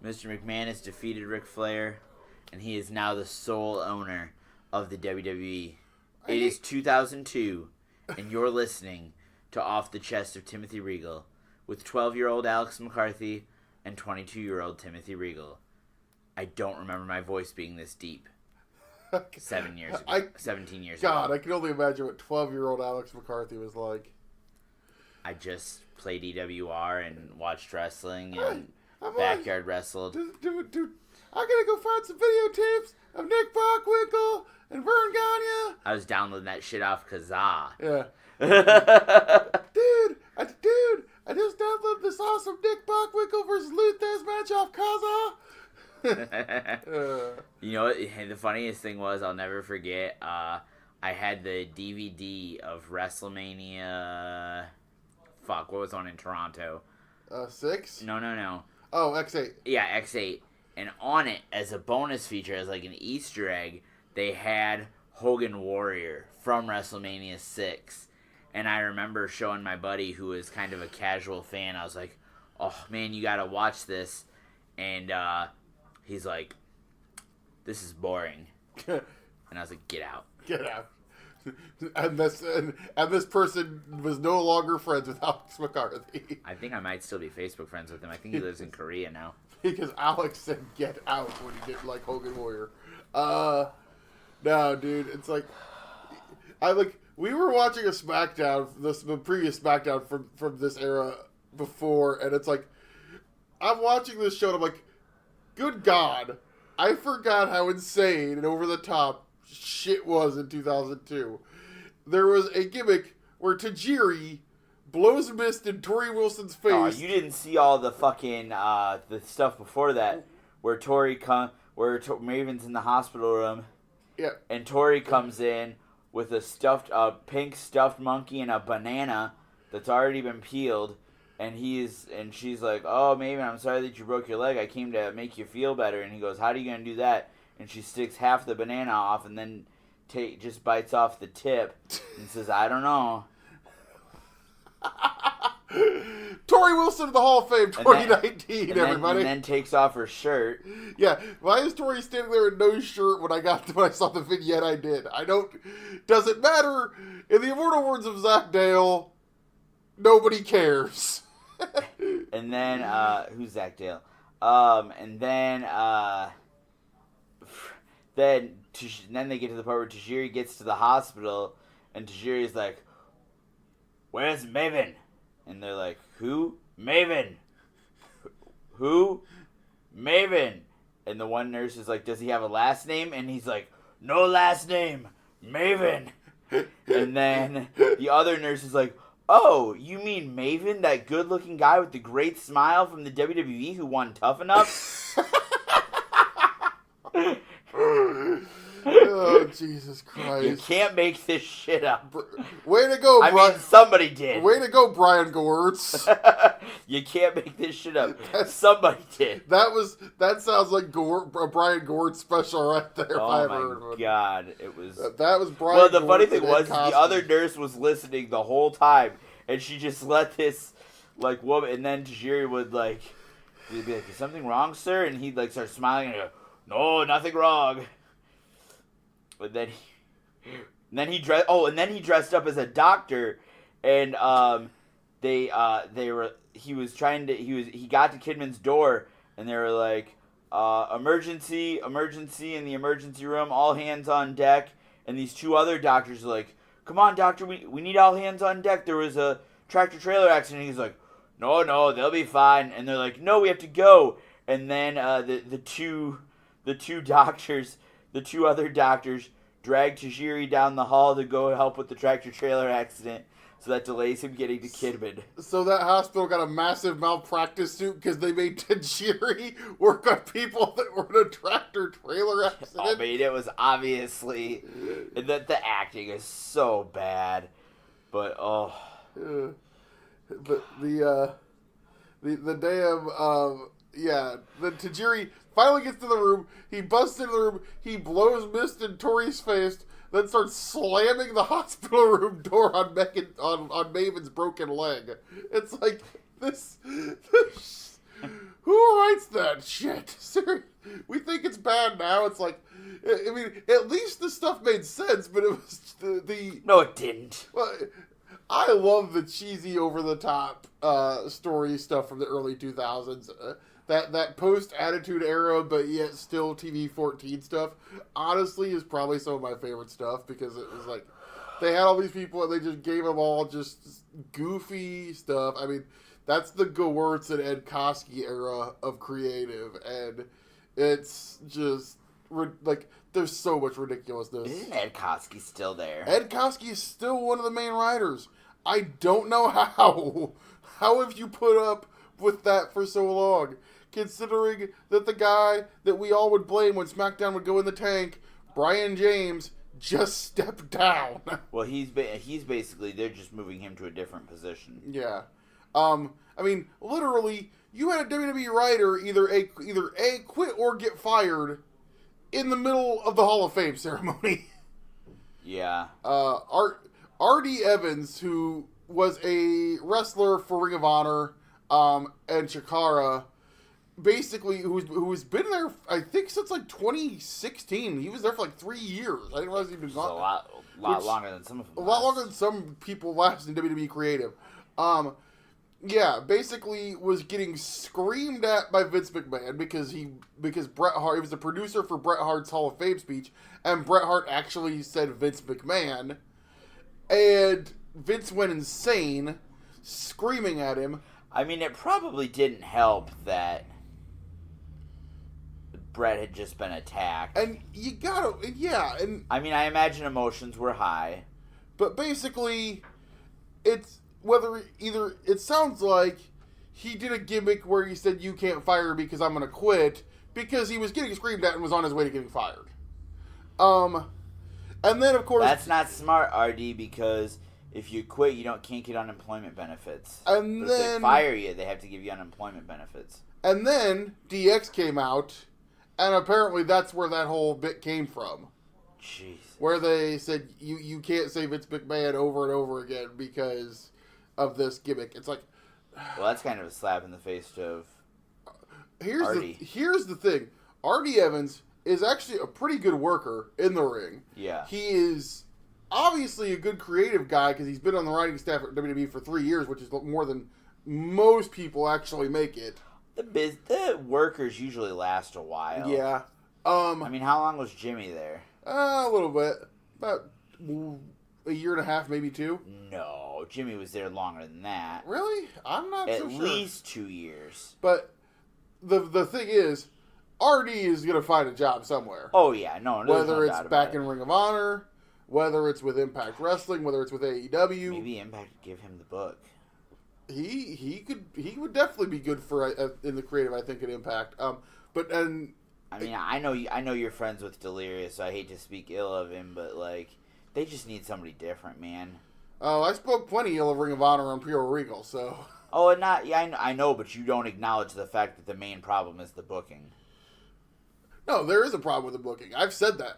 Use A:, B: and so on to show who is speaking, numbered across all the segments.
A: Mr. McMahon has defeated Ric Flair, and he is now the sole owner of the WWE. It is 2002, and you're listening to Off the Chest of Timothy Regal with 12-year-old Alex McCarthy and 22-year-old Timothy Regal. I don't remember my voice being this deep. 17 years ago.
B: God, I can only imagine what 12-year-old Alex McCarthy was like.
A: I just played EWR and watched wrestling and backyard wrestled.
B: Dude, I gotta go find some videotapes of Nick Bockwinkel and Vern Gagne.
A: I was downloading that shit off Kazaa.
B: Yeah. Dude, I just downloaded this awesome Nick Bockwinkel versus Luthez match off Kazaa.
A: You know what? The funniest thing was, I'll never forget, I had the DVD of WrestleMania... Fuck, what was on in Toronto?
B: 6?
A: No.
B: Oh, X8.
A: Yeah, X8. And on it, as a bonus feature, as like an Easter egg, they had Hogan Warrior from WrestleMania 6. And I remember showing my buddy, who was kind of a casual fan, I was like, oh man, you gotta watch this. And he's like, this is boring. And I was like, get out.
B: Get out. And this person was no longer friends with Alex McCarthy.
A: I think I might still be Facebook friends with him. I think he lives in Korea now.
B: Because Alex said get out when he didn't like Hogan Warrior. No, dude, it's like, we were watching a SmackDown, the previous SmackDown from this era before, and it's like, I'm watching this show and I'm like, good God, I forgot how insane and over the top shit was in 2002. There was a gimmick where Tajiri blows mist in Tori Wilson's face.
A: Oh, you didn't see all the fucking the stuff before that, where Maven's in the hospital room.
B: Yeah.
A: And Tori comes in with a pink stuffed monkey and a banana that's already been peeled, and she's like, "Oh, Maven, I'm sorry that you broke your leg. I came to make you feel better." And he goes, "How are you gonna do that?" And she sticks half the banana off and then just bites off the tip and says, "I don't know."
B: Tori Wilson of the Hall of Fame 2019, everybody.
A: And then takes off her shirt.
B: Yeah, why is Tori standing there with no shirt when I saw the vignette I did? Doesn't matter. In the immortal words of Zach Dale, nobody cares.
A: And then, who's Zach Dale? And then they get to the part where Tajiri gets to the hospital, and Tajiri's like, "Where's Maven?" And they're like, "Who? Maven. Who? Maven." And the one nurse is like, "Does he have a last name?" And he's like, "No last name. Maven." And then the other nurse is like, "Oh, you mean Maven, that good-looking guy with the great smile from the WWE who won Tough Enough?"
B: Oh, Jesus Christ.
A: You can't make this shit up.
B: Way to go, Brian.
A: I mean, somebody did.
B: Way to go, Brian Gewirtz.
A: You can't make this shit up. Somebody did.
B: That sounds like a Brian Gewirtz special right there.
A: Oh, my God. It was...
B: That was Brian
A: Well, the
B: Gewirtz
A: funny thing was, the other nurse was listening the whole time, and she just let this, woman... And then Tajiri would, he'd be like, "Is something wrong, sir?" And he'd, start smiling and go, "No, nothing wrong." But then he dressed up as a doctor, and he got to Kidman's door, and they were like, emergency in the emergency room, all hands on deck. And these two other doctors are like, "Come on, doctor, we need all hands on deck. There was a tractor trailer accident." And he's like, No, they'll be fine. And they're like, "No, we have to go." And then the two other doctors drag Tajiri down the hall to go help with the tractor trailer accident, so that delays him getting to Kidman.
B: So that hospital got a massive malpractice suit because they made Tajiri work on people that were in a tractor trailer accident.
A: I mean, it was obviously that the acting is so bad, but
B: But the damn the Tajiri finally gets to the room. He busts into the room. He blows mist in Tori's face. Then starts slamming the hospital room door on Maven's broken leg. It's like this Who writes that shit? Seriously, we think it's bad now. It's like, I mean, at least the stuff made sense, but it was the
A: No, it didn't.
B: well, I love the cheesy, over-the-top story stuff from the early 2000s. That post-Attitude Era, but yet still TV-14 stuff, honestly, is probably some of my favorite stuff, because it was like, they had all these people, and they just gave them all just goofy stuff. I mean, that's the Gewurtz and Ed Koskey era of creative, and it's just, like, there's so much ridiculousness.
A: Isn't Ed Koskey still there?
B: Ed Koskey is still one of the main writers. I don't know how. How have you put up with that for so long? Considering that the guy that we all would blame when SmackDown would go in the tank, Brian James, just stepped down.
A: Well, he's basically, they're just moving him to a different position.
B: Yeah. I mean, literally, you had a WWE writer either A, quit or get fired in the middle of the Hall of Fame ceremony.
A: Yeah.
B: R.D. Evans, who was a wrestler for Ring of Honor and Chikara, basically, who's been there, I think, since like 2016. He was there for like 3 years. I didn't realize he'd been gone.
A: A lot longer than some of them.
B: A lot longer than some people last in WWE Creative. Yeah, basically was getting screamed at by Vince McMahon because Bret Hart, he was the producer for Bret Hart's Hall of Fame speech, and Bret Hart actually said Vince McMahon, and Vince went insane, screaming at him.
A: I mean, it probably didn't help that Bret had just been attacked.
B: And you gotta, yeah, and...
A: I mean, I imagine emotions were high.
B: But basically, it's... it sounds like he did a gimmick where he said, you can't fire me because I'm going to quit, because he was getting screamed at and was on his way to getting fired. And then, of course...
A: That's not smart, RD, because if you quit, you can't get unemployment benefits.
B: And
A: but
B: then...
A: if they fire you, they have to give you unemployment benefits.
B: And then DX came out, and apparently that's where that whole bit came from.
A: Jeez.
B: Where they said, you can't say Vince McMahon over and over again because of this gimmick. It's like...
A: Well, that's kind of a slap in the face of
B: Here's the thing. R.D. Evans is actually a pretty good worker in the ring.
A: Yeah.
B: He is obviously a good creative guy because he's been on the writing staff at WWE for 3 years, which is more than most people actually make it.
A: The workers usually last a while.
B: Yeah.
A: I mean, how long was Jimmy there?
B: A little bit. About a year and a half, maybe 2.
A: No, Jimmy was there longer than that.
B: Really? I'm not so sure.
A: At least 2 years.
B: But the thing is, RD is going to find a job somewhere.
A: Oh, yeah. No,
B: whether it's back in Ring of Honor, whether it's with Impact Wrestling, whether it's with AEW.
A: Maybe Impact would give him the book.
B: He would definitely be good for in the creative, I think, at Impact.
A: I mean, I know you're friends with Delirious, so I hate to speak ill of him, but like, they just need somebody different, man.
B: Oh, I spoke plenty ill of Ring of Honor on Pure Regal, so.
A: Oh, and I know, but you don't acknowledge the fact that the main problem is the booking.
B: No, there is a problem with the booking. I've said that.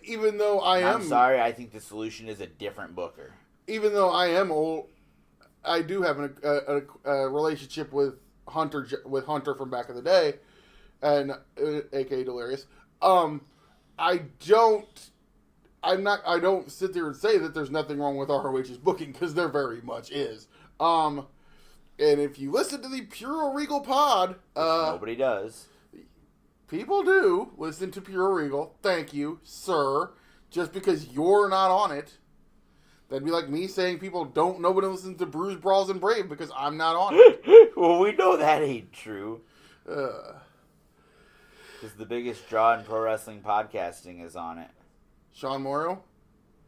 B: Even though I'm
A: sorry, I think the solution is a different booker.
B: Even though I am old, I do have a relationship with Hunter from back in the day, and aka Delirious. I don't sit there and say that there's nothing wrong with ROH's booking, because there very much is. And if you listen to the Pure Regal pod,
A: nobody does.
B: People do listen to Pure Regal. Thank you, sir. Just because you're not on it, that'd be like me saying nobody listens to Bruise, Brawls, and Brave because I'm not on it.
A: Well, we know that ain't true.
B: Because
A: the biggest draw in pro wrestling podcasting is on it.
B: Sean Morrow?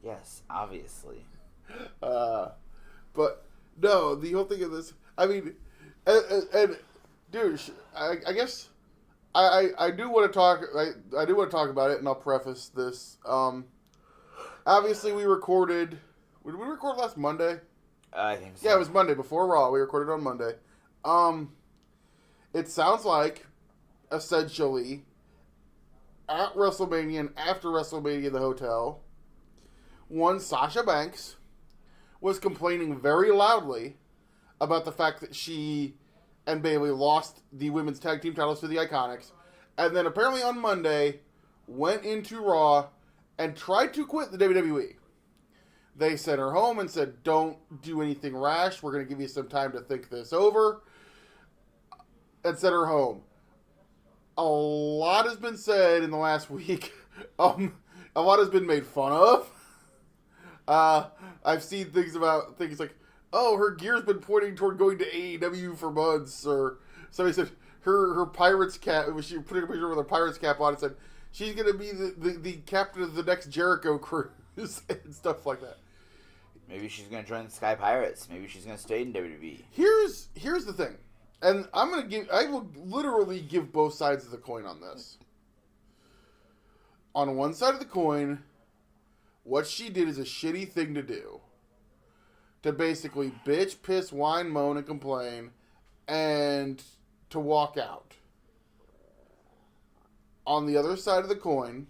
A: Yes, obviously.
B: But no, the whole thing of this, I mean, and dude, I guess I do want to talk. I do want to talk about it, and I'll preface this. Obviously, we recorded. Did we record last Monday?
A: I think so.
B: Yeah, it was Monday before Raw. We recorded on Monday. It sounds like, essentially, at WrestleMania and after WrestleMania in the hotel, one Sasha Banks was complaining very loudly about the fact that she and Bayley lost the women's tag team titles to the Iconics. And then apparently on Monday, went into Raw and tried to quit the WWE. They sent her home and said, don't do anything rash. We're going to give you some time to think this over. And sent her home. A lot has been said in the last week. A lot has been made fun of. I've seen things like, oh, her gear's been pointing toward going to AEW for months. Or somebody said her Pirates cap, she put a picture with her Pirates cap on and said, she's going to be the captain of the next Jericho cruise and stuff like that.
A: Maybe she's going to join the Sky Pirates. Maybe she's going to stay in WWE.
B: Here's the thing. And I will literally give both sides of the coin on this. On one side of the coin, what she did is a shitty thing to do. To basically bitch, piss, whine, moan, and complain, and to walk out. On the other side of the coin,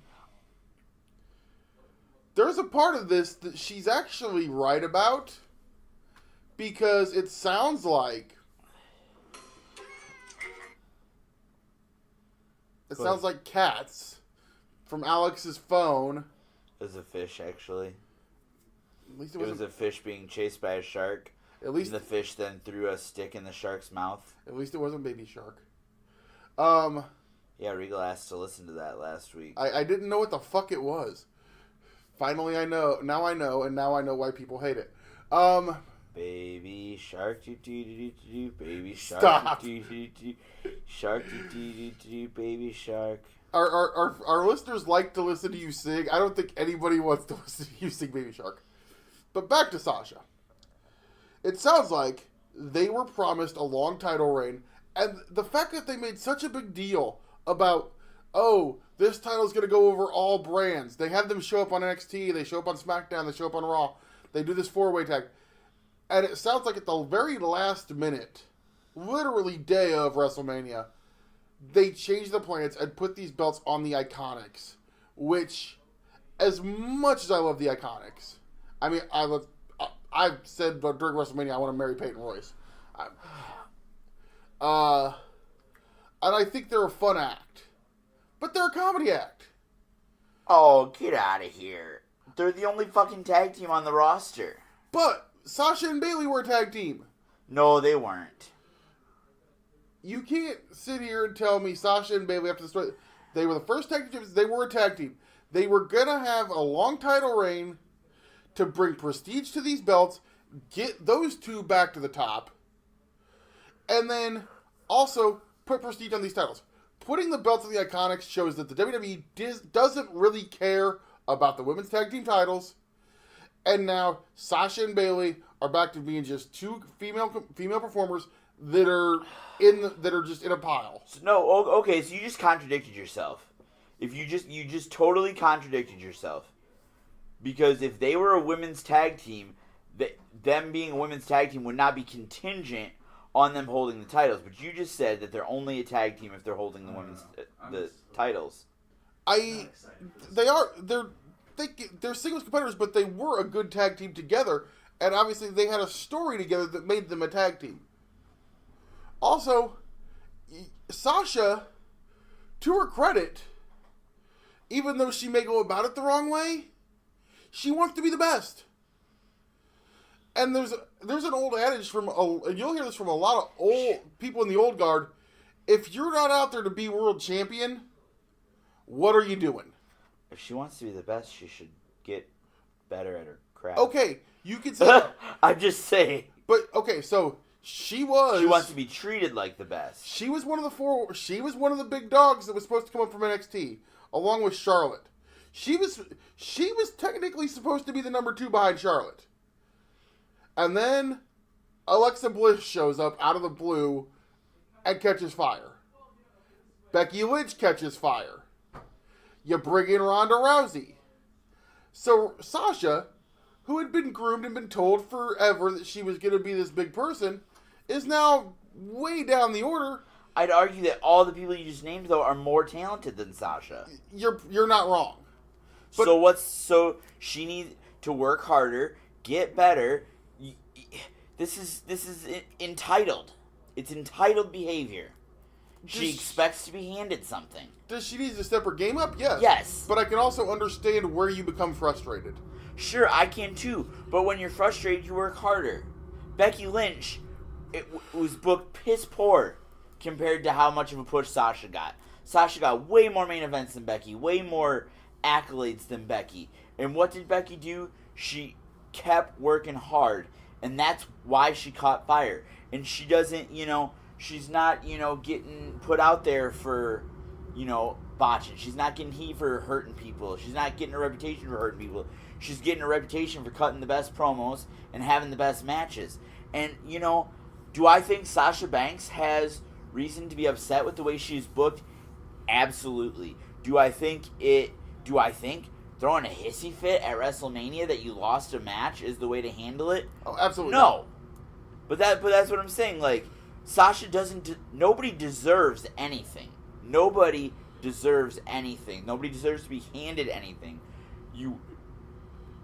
B: there's a part of this that she's actually right about, because it sounds like cats from Alex's phone.
A: It was a fish, actually.
B: At least
A: it was a fish being chased by a shark.
B: At least
A: the fish then threw a stick in the shark's mouth.
B: At least it wasn't Baby Shark.
A: Yeah, Regal asked to listen to that last week.
B: I didn't know what the fuck it was. Finally, I know. Now I know, and now I know why people hate it.
A: Baby shark, baby shark,
B: Stop.
A: Shark, baby shark.
B: Our listeners like to listen to you sing. I don't think anybody wants to listen to you sing Baby Shark. But back to Sasha. It sounds like they were promised a long title reign, and the fact that they made such a big deal about, oh, this title's going to go over all brands. They have them show up on NXT, they show up on SmackDown, they show up on Raw. They do this 4-way tag. And it sounds like at the very last minute, literally day of WrestleMania, they changed the plans and put these belts on the Iconics. Which, as much as I love the Iconics, I mean, I've said during WrestleMania I want to marry Peyton Royce. And I think they're a fun act. But they're a comedy act.
A: Oh, get out of here. They're the only fucking tag team on the roster.
B: But Sasha and Bayley were a tag team.
A: No, they weren't.
B: You can't sit here and tell me Sasha and Bayley after the story. They were the first tag team. They were a tag team. They were going to have a long title reign to bring prestige to these belts, get those two back to the top, and then also put prestige on these titles. Putting the belts on the Iconics shows that the WWE doesn't really care about the women's tag team titles, and now Sasha and Bayley are back to being just two female performers that are just in a pile.
A: Okay, so you just contradicted yourself. You just totally contradicted yourself. Because if they were a women's tag team, them being a women's tag team would not be contingent on them holding the titles. But you just said that they're only a tag team if they're holding the women's the titles.
B: They're singles competitors, but they were a good tag team together, and obviously they had a story together that made them a tag team. Also, Sasha, to her credit, even though she may go about it the wrong way, she wants to be the best. And there's an old adage and you'll hear this from a lot of old people in the old guard. If you're not out there to be world champion, what are you doing?
A: If she wants to be the best, she should get better at her craft.
B: Okay, you could say.
A: I'm just saying.
B: But okay, so she wants
A: to be treated like the best.
B: She was one of the big dogs that was supposed to come up from NXT, along with Charlotte. She was technically supposed to be the number 2 behind Charlotte. And then Alexa Bliss shows up out of the blue and catches fire. Becky Lynch catches fire. You bring in Ronda Rousey. So Sasha, who had been groomed and been told forever that she was going to be this big person, is now way down the order.
A: I'd argue that all the people you just named, though, are more talented than Sasha.
B: You're not wrong.
A: But so she needs to work harder, get better. This is entitled. It's entitled behavior. She
B: Does
A: expects to be handed something.
B: Does she need to step her game up? Yes.
A: Yes.
B: But I can also understand where you become frustrated.
A: Sure, I can too. But when you're frustrated, you work harder. Becky Lynch, was booked piss poor compared to how much of a push Sasha got. Sasha got way more main events than Becky, way more accolades than Becky. And what did Becky do? She kept working hard. And that's why she caught fire. And she doesn't, she's not, getting put out there for, botching. She's not getting heat for hurting people. She's not getting a reputation for hurting people. She's getting a reputation for cutting the best promos and having the best matches. And, do I think Sasha Banks has reason to be upset with the way she's booked? Absolutely. Do I think throwing a hissy fit at WrestleMania that you lost a match is the way to handle it?
B: Oh, absolutely.
A: No. But that's what I'm saying. Like, Sasha nobody deserves anything. Nobody deserves anything. Nobody deserves to be handed anything. You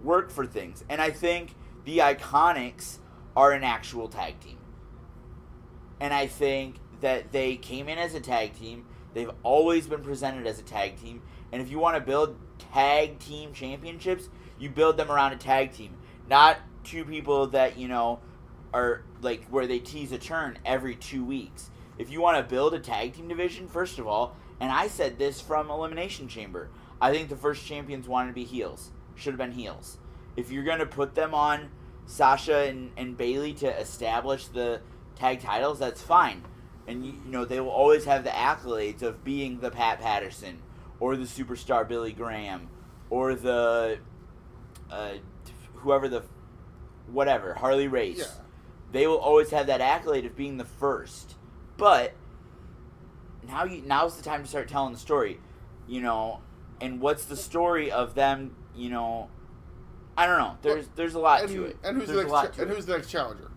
A: work for things. And I think the Iconics are an actual tag team. And I think that they came in as a tag team. They've always been presented as a tag team. And if you want to build tag team championships, you build them around a tag team. Not two people that, are like where they tease a turn every 2 weeks. If you want to build a tag team division, first of all, and I said this from Elimination Chamber, I think the first champions wanted to be heels. Should have been heels. If you're going to put them on Sasha and Bayley to establish the tag titles, that's fine. And, they will always have the accolades of being the Pat Patterson or the superstar Billy Graham or the, Harley Race.
B: Yeah.
A: They will always have that accolade of being the first. But now's the time to start telling the story, and what's the story of them, I don't know. There's a lot to it.
B: And who's the next challenger?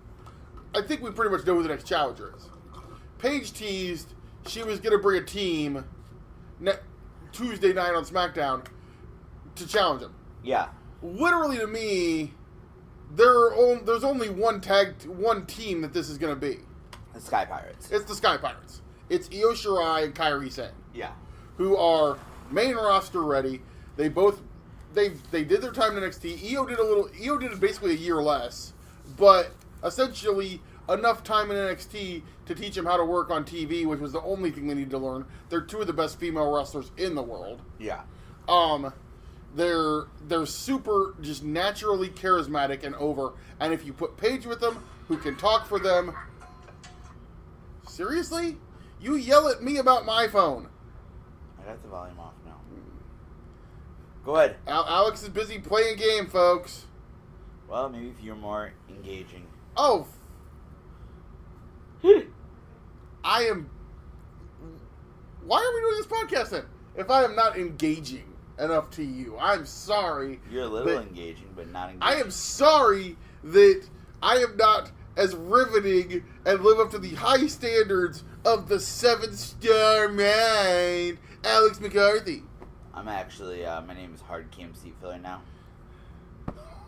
B: I think we pretty much know who the next challenger is. Paige teased she was going to bring a team Tuesday night on SmackDown to challenge him.
A: Yeah.
B: Literally, to me, there's only one team that this is going to be.
A: The Sky Pirates.
B: It's the Sky Pirates. It's Io Shirai and Kairi Sane.
A: Yeah.
B: Who are main roster ready. They did their time in NXT. Io did basically a year less, but essentially enough time in NXT to teach them how to work on TV, which was the only thing they needed to learn. They're two of the best female wrestlers in the world.
A: Yeah.
B: They're super, just naturally charismatic and over. And if you put Paige with them, who can talk for them, seriously, you yell at me about my phone.
A: I got the volume off now. Go ahead.
B: Alex is busy playing a game, folks.
A: Well, maybe if you're more engaging.
B: Oh. I am... Why are we doing this podcast then? If I am not engaging enough to you, I'm sorry.
A: You're a little engaging, but not engaging.
B: I am sorry that I am not as riveting and live up to the high standards of the 7-star man, Alex McCarthy.
A: I'm actually, my name is Hard Cam Seat Filler now.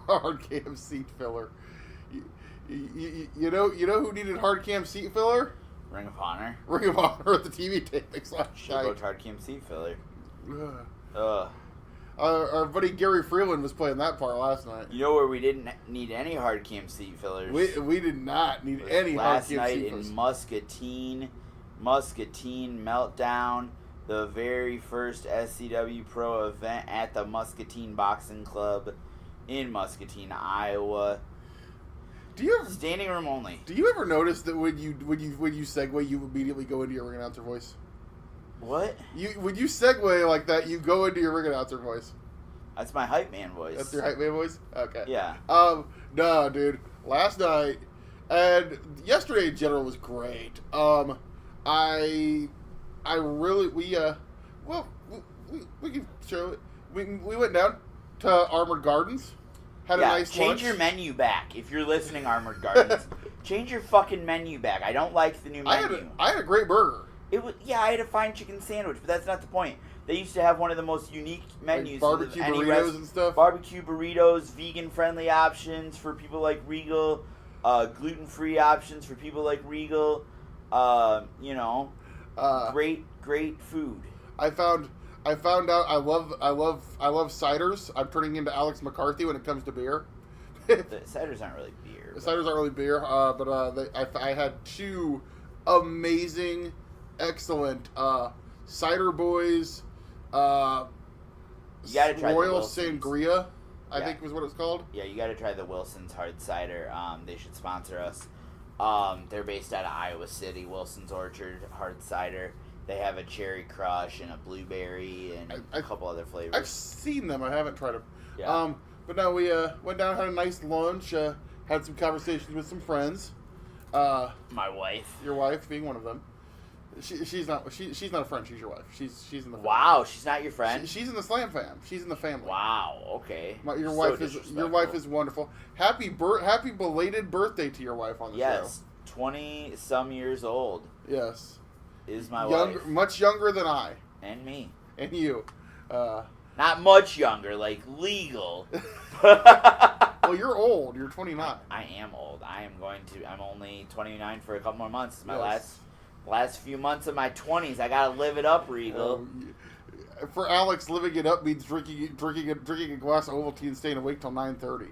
B: Hard Cam Seat Filler. You know who needed Hard Cam Seat Filler?
A: Ring of Honor.
B: Ring of Honor at the TV tapings last night.
A: Hard Cam Seat Filler.
B: Ugh. Our buddy Gary Freeland was playing that part last night.
A: You know where we didn't need any Hard Cam Seat Fillers?
B: We did not need any Hard Cam Seat Fillers.
A: Last night in Muscatine Meltdown, the very first SCWpro event at the Muscatine Boxing Club in Muscatine, Iowa. Standing room only.
B: Do you ever notice that when you segue, you immediately go into your ring announcer voice?
A: What?
B: When you segue like that, you go into your ring announcer voice.
A: That's my hype man voice.
B: That's your hype man voice? Okay.
A: Yeah.
B: No, dude. Last night and yesterday in general was great. We can show it. We went down to Armored Gardens. Had a nice lunch.
A: Change your menu back. If you're listening, Armored Gardens, change your fucking menu back. I don't like the new menu.
B: I had a great burger.
A: I had a fine chicken sandwich, but that's not the point. They used to have one of the most unique menus.
B: Like barbecue burritos and stuff?
A: Barbecue burritos, vegan-friendly options for people like Regal, gluten-free options for people like Regal. You know, great food.
B: I found out I love ciders. I'm turning into Alex McCarthy when it comes to beer.
A: The ciders aren't really beer.
B: Ciders aren't really beer, but I had 2 amazing, excellent cider boys.
A: You gotta try
B: Royal
A: the
B: Sangria, I think was what it's called.
A: Yeah, you gotta try the Wilson's hard cider. They should sponsor us. They're based out of Iowa City. Wilson's Orchard hard cider. They have a cherry crush and a blueberry and a couple other flavors.
B: I've seen them. I haven't tried them.
A: Yeah.
B: But no, we went down, had a nice lunch, had some conversations with some friends.
A: My wife.
B: Your wife being one of them. She's not a friend. She's your wife. She's in the family.
A: Wow, she's not your friend.
B: She's in the Slam fam. She's in the family.
A: Wow. Okay.
B: Your wife is wonderful. Happy belated birthday to your wife on the show.
A: Yes, 20-some years old.
B: Yes.
A: Is my wife.
B: Much younger than I.
A: And me.
B: And you.
A: Not much younger, like legal.
B: Well, you're old. You're 29.
A: I am old. I'm only 29 for a couple more months. It's my last few months of my 20s. I gotta live it up, Regal.
B: For Alex, living it up means drinking a glass of Ovaltine and staying awake till 9:30.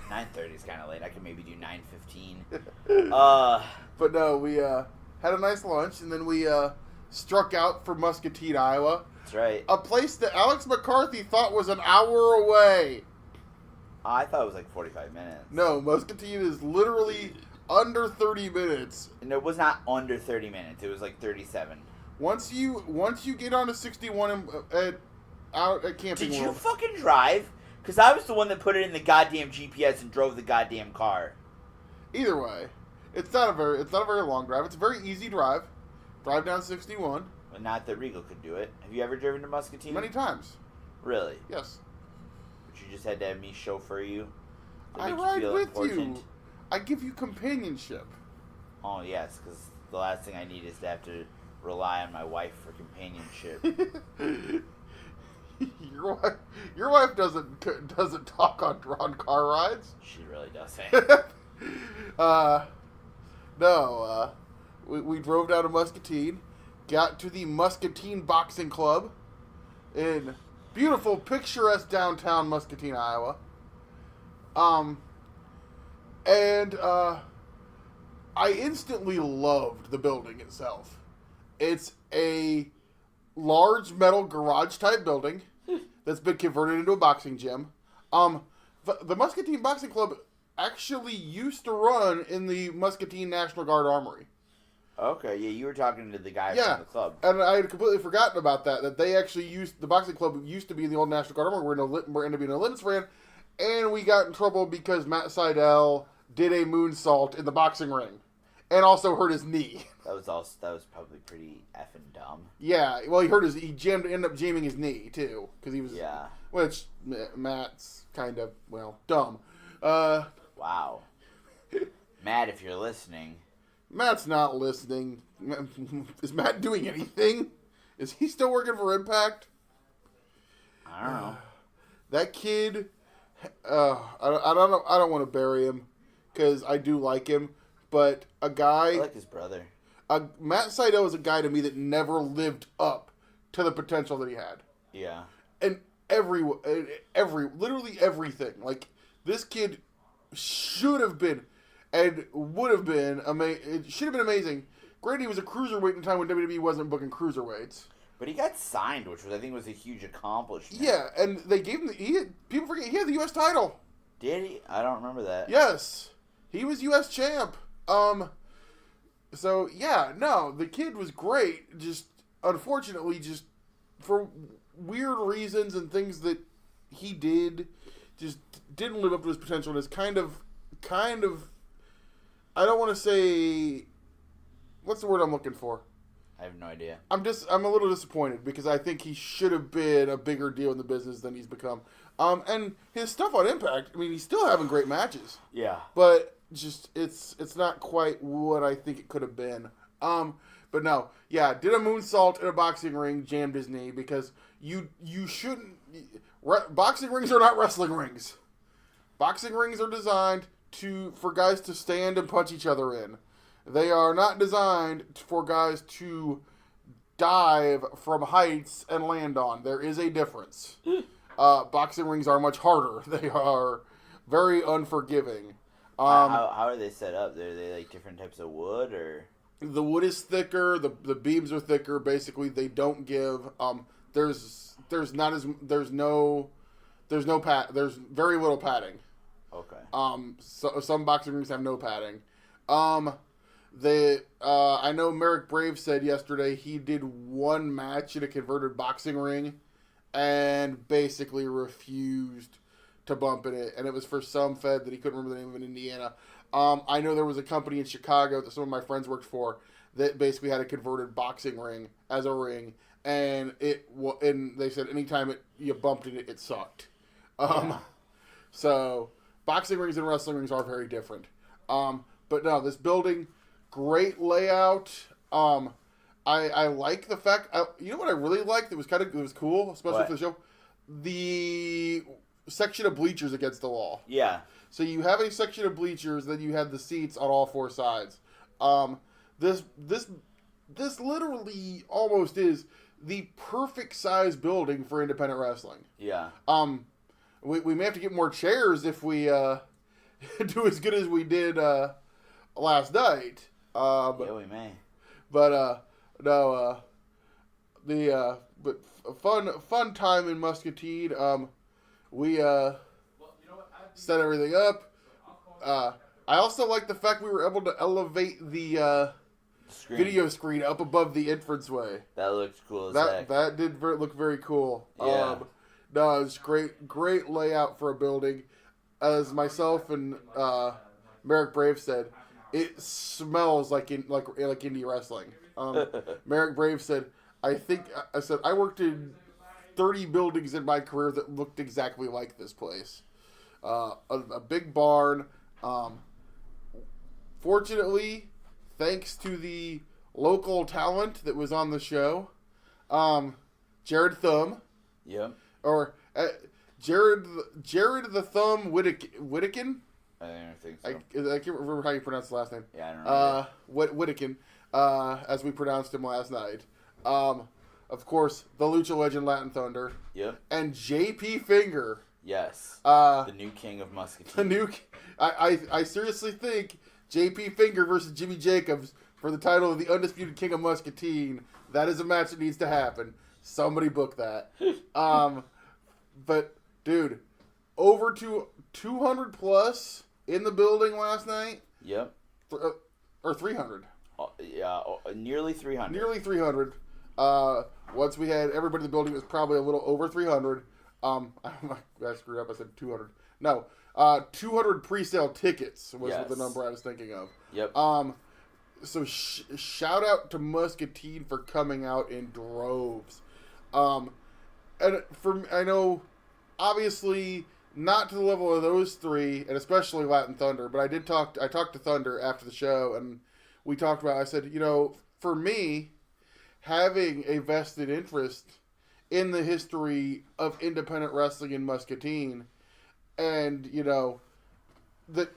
A: 9:30 is kind of late. I could maybe do 9:15.
B: But no, we had a nice lunch, and then we struck out for Muscatine, Iowa.
A: That's right.
B: A place that Alex McCarthy thought was an hour away.
A: I thought it was like 45 minutes.
B: No, Muscatine is literally under 30 minutes.
A: And it was not under 30 minutes. It was like 37.
B: Once you get onto 61 out at Camping
A: Did
B: World.
A: you fucking drive? Because I was the one that put it in the goddamn GPS and drove the goddamn car.
B: Either way, it's not a very long drive. It's a very easy drive. Drive down 61.
A: But not that Regal could do it. Have you ever driven to Muscatine?
B: Many times.
A: Really?
B: Yes.
A: But you just had to have me chauffeur you?
B: I ride with you. I give you companionship.
A: Oh, yes, because the last thing I need is to have to rely on my wife for companionship.
B: Your wife doesn't talk on car rides.
A: She really doesn't.
B: No, we drove down to Muscatine, got to the Muscatine Boxing Club in beautiful, picturesque downtown Muscatine, Iowa. And I instantly loved the building itself. It's a large metal garage type building that's been converted into a boxing gym. The Muscatine Boxing Club actually used to run in the Muscatine National Guard Armory.
A: Okay, yeah, you were talking to the guy from the club.
B: And I had completely forgotten about that they actually the boxing club used to be in the old National Guard Armory. We're ended up being a limits ran, and we got in trouble because Matt Seidel did a moonsault in the boxing ring, and also hurt his knee.
A: That was probably pretty effing dumb.
B: Yeah, well, he ended up jamming his knee too because he was which Matt's kind of dumb.
A: Wow, Matt, if you're listening.
B: Matt's not listening. Is Matt doing anything? Is he still working for Impact?
A: I don't know.
B: That kid, I don't want to bury him because I do like him, but a guy.
A: I like his brother.
B: Matt Seidel is a guy to me that never lived up to the potential that he had.
A: Yeah.
B: And literally everything. Like, this kid should have been and would have been it should have been amazing. Granted, he was a cruiserweight in a time when WWE wasn't booking cruiserweights. But
A: he got signed, which I think was a huge accomplishment.
B: Yeah, and they gave him people forget he had the U.S. title.
A: Did he? I don't remember that.
B: Yes, he was U.S. champ. So yeah, no, the kid was great. Just unfortunately, just for weird reasons and things that he did, just didn't live up to his potential. And is kind of. I don't want to say. What's the word I'm looking for?
A: I have no idea.
B: I'm a little disappointed because I think he should have been a bigger deal in the business than he's become. And his stuff on Impact, I mean, he's still having great matches.
A: Yeah.
B: But just it's not quite what I think it could have been. But no, yeah, did a moonsault in a boxing ring, jammed his knee because you shouldn't. Boxing rings are not wrestling rings. Boxing rings are designed for guys to stand and punch each other in. They are not designed for guys to dive from heights and land on. There is a difference. Boxing rings are much harder. They are very unforgiving.
A: How are they set up? Are they like different types of wood, or
B: the wood is thicker? The beams are thicker. Basically, they don't give. There's very little padding.
A: Okay.
B: So some boxing rings have no padding. I know Merrick Brave said yesterday he did one match in a converted boxing ring and basically refused to bump in it. And it was for some fed that he couldn't remember the name of in Indiana. I know there was a company in Chicago that some of my friends worked for that basically had a converted boxing ring as a ring. And they said anytime you bumped in it, it sucked. So boxing rings and wrestling rings are very different. But no, this building, great layout. I like the fact. You know what I really liked? It was cool, especially for the show. The section of bleachers against the wall.
A: Yeah.
B: So you have a section of bleachers, then you have the seats on all four sides. This literally almost is the perfect size building for independent wrestling.
A: Yeah.
B: We may have to get more chairs if we do as good as we did last night.
A: Yeah, we may.
B: But but fun time in Muscatine. We set everything up. I also like the fact we were able to elevate the video screen up above the entranceway.
A: That looks cool as heck.
B: That did look very cool.
A: Yeah.
B: No, it's great layout for a building. As myself and Merrick Brave said, it smells like indie wrestling. Merrick Brave said, I worked in 30 buildings in my career that looked exactly like this place. A big barn. Fortunately, thanks to the local talent that was on the show, Jared Thumb.
A: Yep.
B: Or Jared the Thumb Whittakin.
A: I don't think so.
B: I can't remember how you pronounce the last name.
A: Yeah, I don't know.
B: Whittakin, as we pronounced him last night. Of course, the Lucha Legend Latin Thunder.
A: Yep.
B: And JP Finger.
A: Yes. The new king of Muscatine.
B: I seriously think JP Finger versus Jimmy Jacobs for the title of the undisputed king of Muscatine. That is a match that needs to happen. Somebody book that. But dude, over to 200 plus in the building last night.
A: Yep.
B: Or 300.
A: Yeah, nearly 300.
B: Nearly 300. Once we had everybody in the building, it was probably a little over 300. I screwed up. I said 200. No, 200 pre-sale tickets was the number I was thinking of.
A: Yep.
B: So shout out to Muscatine for coming out in droves. And I know, obviously, not to the level of those three, and especially Latin Thunder, but I talked to Thunder after the show, and we talked about, I said, for me, having a vested interest in the history of independent wrestling in Muscatine, and, the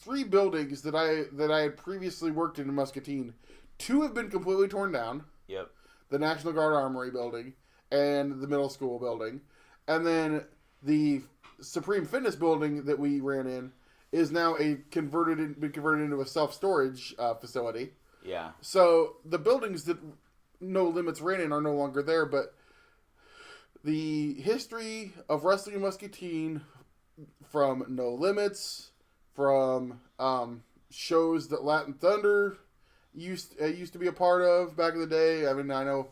B: three buildings that I had previously worked in Muscatine, 2 have been completely torn down.
A: Yep.
B: The National Guard Armory building and the middle school building. And then the Supreme Fitness building that we ran in is now been converted into a self-storage facility.
A: Yeah.
B: So the buildings that No Limits ran in are no longer there, but the history of wrestling in Muscatine, from No Limits, from shows that Latin Thunder used to be a part of back in the day. I mean, I know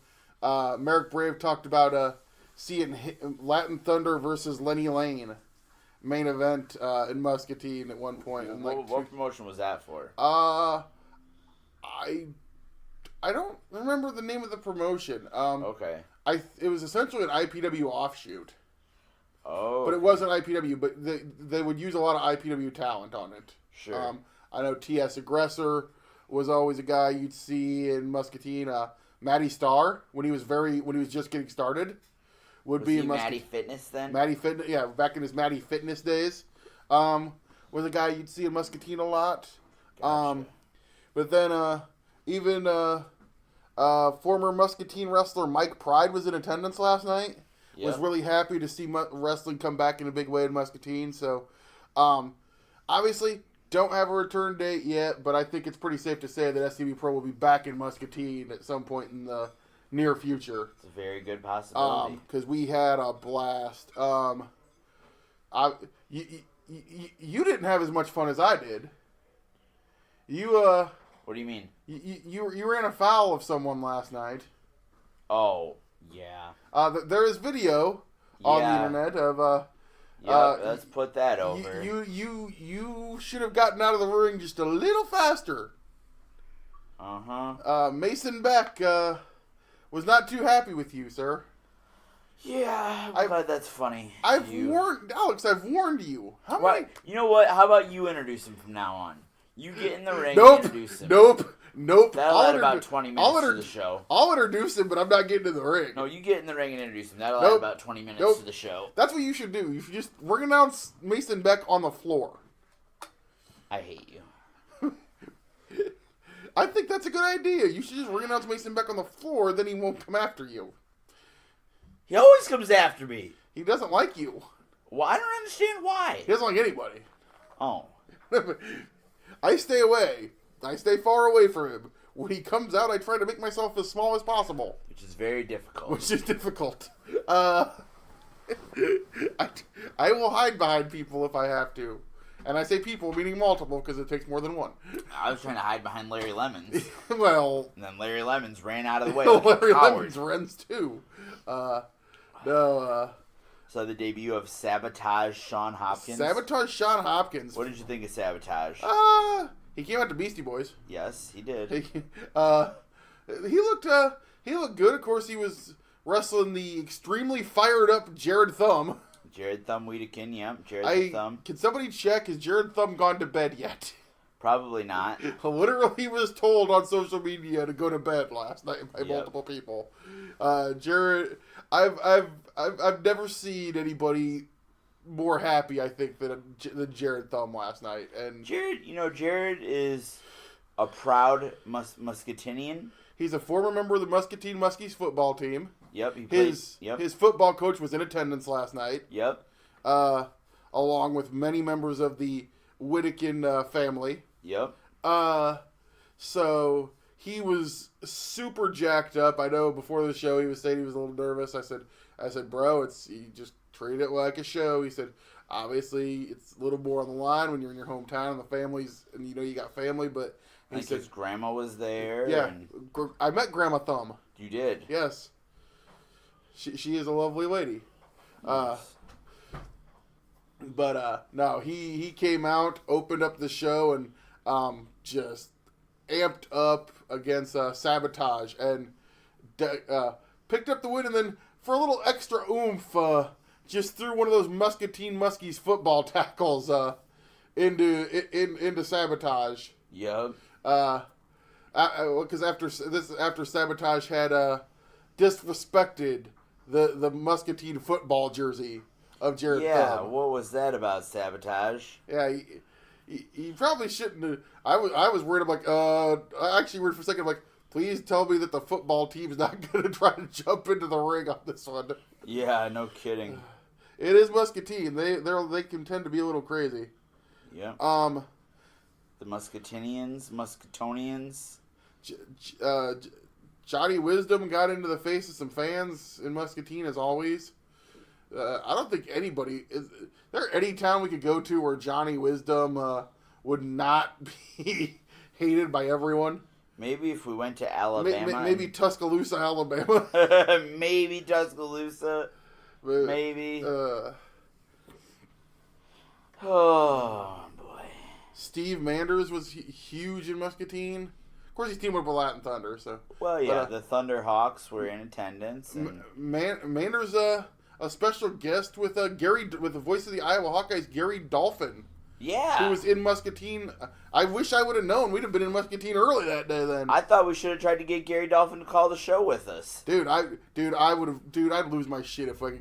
B: Merrick Brave talked about seeing Latin Thunder versus Lenny Lane main event in Muscatine at one point.
A: And what promotion was that for?
B: I don't remember the name of the promotion.
A: Okay.
B: It was essentially an IPW offshoot.
A: Oh.
B: But it wasn't IPW, but they would use a lot of IPW talent on it.
A: Sure.
B: I know TS Aggressor was always a guy you'd see in Muscatine. Matty Starr, when he was just getting started, would be in Muscatine.
A: Matty Fitness then?
B: Matty Fitness, yeah, back in his Matty Fitness days, was a guy you'd see in Muscatine a lot.
A: Gotcha.
B: But then even former Muscatine wrestler Mike Pride was in attendance last night.
A: Yep.
B: Was really happy to see wrestling come back in a big way in Muscatine. So, obviously, don't have a return date yet, but I think it's pretty safe to say that SCWpro will be back in Muscatine at some point in the near future.
A: It's a very good possibility.
B: Because we had a blast. You didn't have as much fun as I did.
A: What do you mean?
B: You ran afoul of someone last night.
A: Oh, yeah.
B: There is video on the internet of.
A: Let's put that over.
B: You should have gotten out of the ring just a little faster. Mason Beck was not too happy with you, sir.
A: Yeah, I'm glad that's funny.
B: I've warned you.
A: You know what? How about you introduce him from now on? You get in the ring
B: and
A: introduce him.
B: Nope.
A: That'll add about 20 minutes to the show.
B: I'll introduce him, but I'm not getting in the ring.
A: No, you get in the ring and introduce him. That'll add about 20 minutes to the show.
B: That's what you should do. You should just ring announce Mason Beck on the floor.
A: I hate you.
B: I think that's a good idea. You should just ring announce Mason Beck on the floor, then he won't come after you.
A: He always comes after me.
B: He doesn't like you.
A: Well, I don't understand why.
B: He doesn't like anybody.
A: Oh.
B: I stay away. I stay far away from him. When he comes out, I try to make myself as small as possible.
A: Which is very difficult.
B: I will hide behind people if I have to. And I say people, meaning multiple, because it takes more than one.
A: I was trying to hide behind Larry Lemons.
B: Well...
A: And then Larry Lemons ran out of the way like
B: Larry
A: a coward.
B: Lemons runs too.
A: So the debut of Sabotage Sean Hopkins.
B: Sabotage Sean Hopkins.
A: What did you think of Sabotage?
B: He came out to Beastie Boys.
A: Yes, he did.
B: He looked good. Of course, he was wrestling the extremely fired up Jared Thumb.
A: Jared Thumb Wedekin, yep. Jared Thumb.
B: Can somebody check, has Jared Thumb gone to bed yet?
A: Probably not.
B: Literally was told on social media to go to bed last night by multiple people. Jared, I've never seen anybody more happy, I think, than Jared Thumb last night. And
A: Jared is a proud Muscatinian.
B: He's a former member of the Muscatine Muskies football team.
A: Yep,
B: His football coach was in attendance last night.
A: Yep.
B: Along with many members of the Whittakin family.
A: Yep.
B: So he was super jacked up. I know before the show he was saying he was a little nervous. I said, bro, you just treat it like a show. He said, obviously it's a little more on the line when you're in your hometown and the families, and you got family, but
A: he said his grandma was there.
B: Yeah, I met Grandma Thumb.
A: You did?
B: Yes. She is a lovely lady.
A: Nice.
B: But no, he came out, opened up the show, and just amped up against Sabotage, and picked up the win, and then for a little extra oomph, just threw one of those Muscatine Muskies football tackles into Sabotage.
A: Yep.
B: Because after Sabotage had disrespected the Muscatine football jersey of Jared Thumb.
A: Yeah, what was that about, Sabotage?
B: Yeah, he probably shouldn't have. I was worried. I'm like, I actually worried for a second. I'm like, please tell me that the football team's not going to try to jump into the ring on this one.
A: Yeah, no kidding.
B: It is Muscatine. They can tend to be a little crazy.
A: Yeah. The Muscatonians.
B: Johnny Wisdom got into the face of some fans in Muscatine as always. I don't think anybody is there any town we could go to where Johnny Wisdom would not be hated by everyone.
A: Maybe if we went to Alabama.
B: Maybe Tuscaloosa, Alabama.
A: Maybe Tuscaloosa. Maybe. Oh boy.
B: Steve Manders was huge in Muscatine. Of course, he's teamed with Latin Thunder. So.
A: Well, yeah, the Thunderhawks were in attendance. And...
B: Manders, a special guest with Gary, with the voice of the Iowa Hawkeyes, Gary Dolphin,
A: Yeah.
B: Who was in Muscatine. I wish I would have known. We'd have been in Muscatine early that day then.
A: I thought we should have tried to get Gary Dolphin to call the show with us.
B: I'd lose my shit if we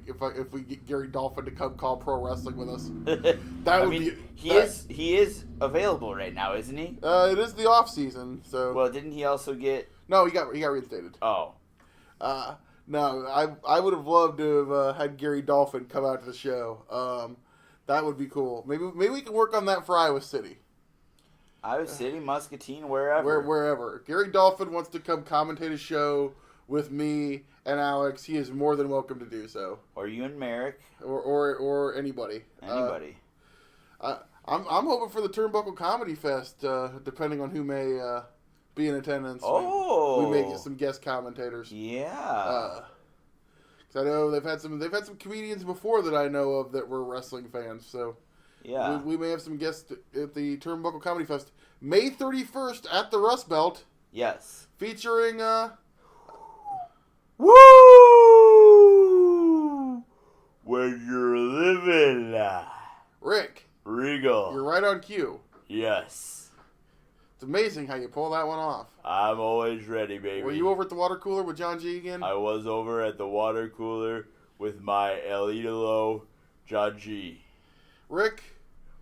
B: get Gary Dolphin to come call pro wrestling with us.
A: He is available right now, isn't he?
B: It is the off season, so.
A: Well, didn't he also get?
B: No, he got reinstated.
A: Oh.
B: No, I would have loved to have had Gary Dolphin come out to the show. That would be cool. Maybe we can work on that for Iowa City.
A: Iowa City, Muscatine, wherever.
B: Wherever. Gary Dolphin wants to come commentate a show with me and Alex. He is more than welcome to do so.
A: Or you and Merrick.
B: Or anybody.
A: Anybody.
B: I'm hoping for the Turnbuckle Comedy Fest, depending on who may be in attendance.
A: Oh.
B: We may get some guest commentators.
A: Yeah.
B: I know they've had some comedians before that I know of that were wrestling fans, so
A: yeah,
B: we may have some guests at the Turnbuckle Comedy Fest, May 31st at the Rust Belt.
A: Yes,
B: featuring
A: woo, when you're living,
B: Rick
A: Regal.
B: You're right on cue.
A: Yes.
B: It's amazing how you pull that one off.
A: I'm always ready, baby.
B: Were you over at the water cooler with John G again?
A: I was over at the water cooler with my El Idolo, John G.
B: Rick?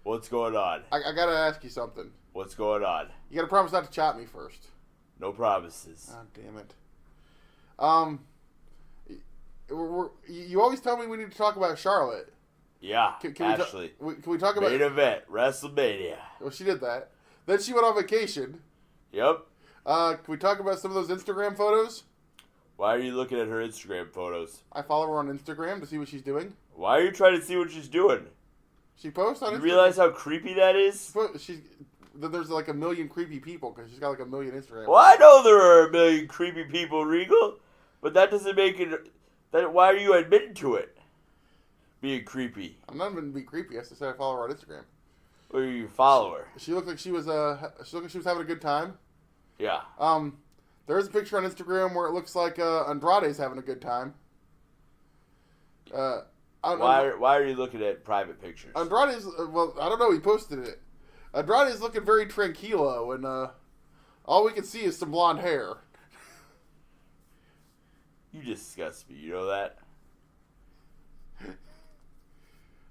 A: What's going on?
B: I gotta ask you something.
A: What's going on?
B: You gotta promise not to chop me first.
A: No promises.
B: Oh, damn it. You always tell me we need to talk about Charlotte.
A: Yeah,
B: can
A: actually.
B: Can we talk about...
A: Main event, WrestleMania.
B: Well, she did that. Then she went on vacation.
A: Yep.
B: Can we talk about some of those Instagram photos?
A: Why are you looking at her Instagram photos?
B: I follow her on Instagram to see what she's doing.
A: Why are you trying to see what she's doing?
B: She posts on Instagram.
A: You realize how creepy that is?
B: There's like a million creepy people because she's got like a million Instagram.
A: Well, I know there are a million creepy people, Regal, but that doesn't make it... Why are you admitting to it? Being creepy.
B: I'm not even being creepy. I just said I follow her on Instagram.
A: Or you follow her.
B: She looked like she was having a good time.
A: Yeah.
B: There's a picture on Instagram where it looks like Andrade's having a good time.
A: Why are you looking at private pictures?
B: Andrade's well, I don't know. He posted it. Andrade's looking very tranquilo, and all we can see is some blonde hair.
A: You disgust me. You know that?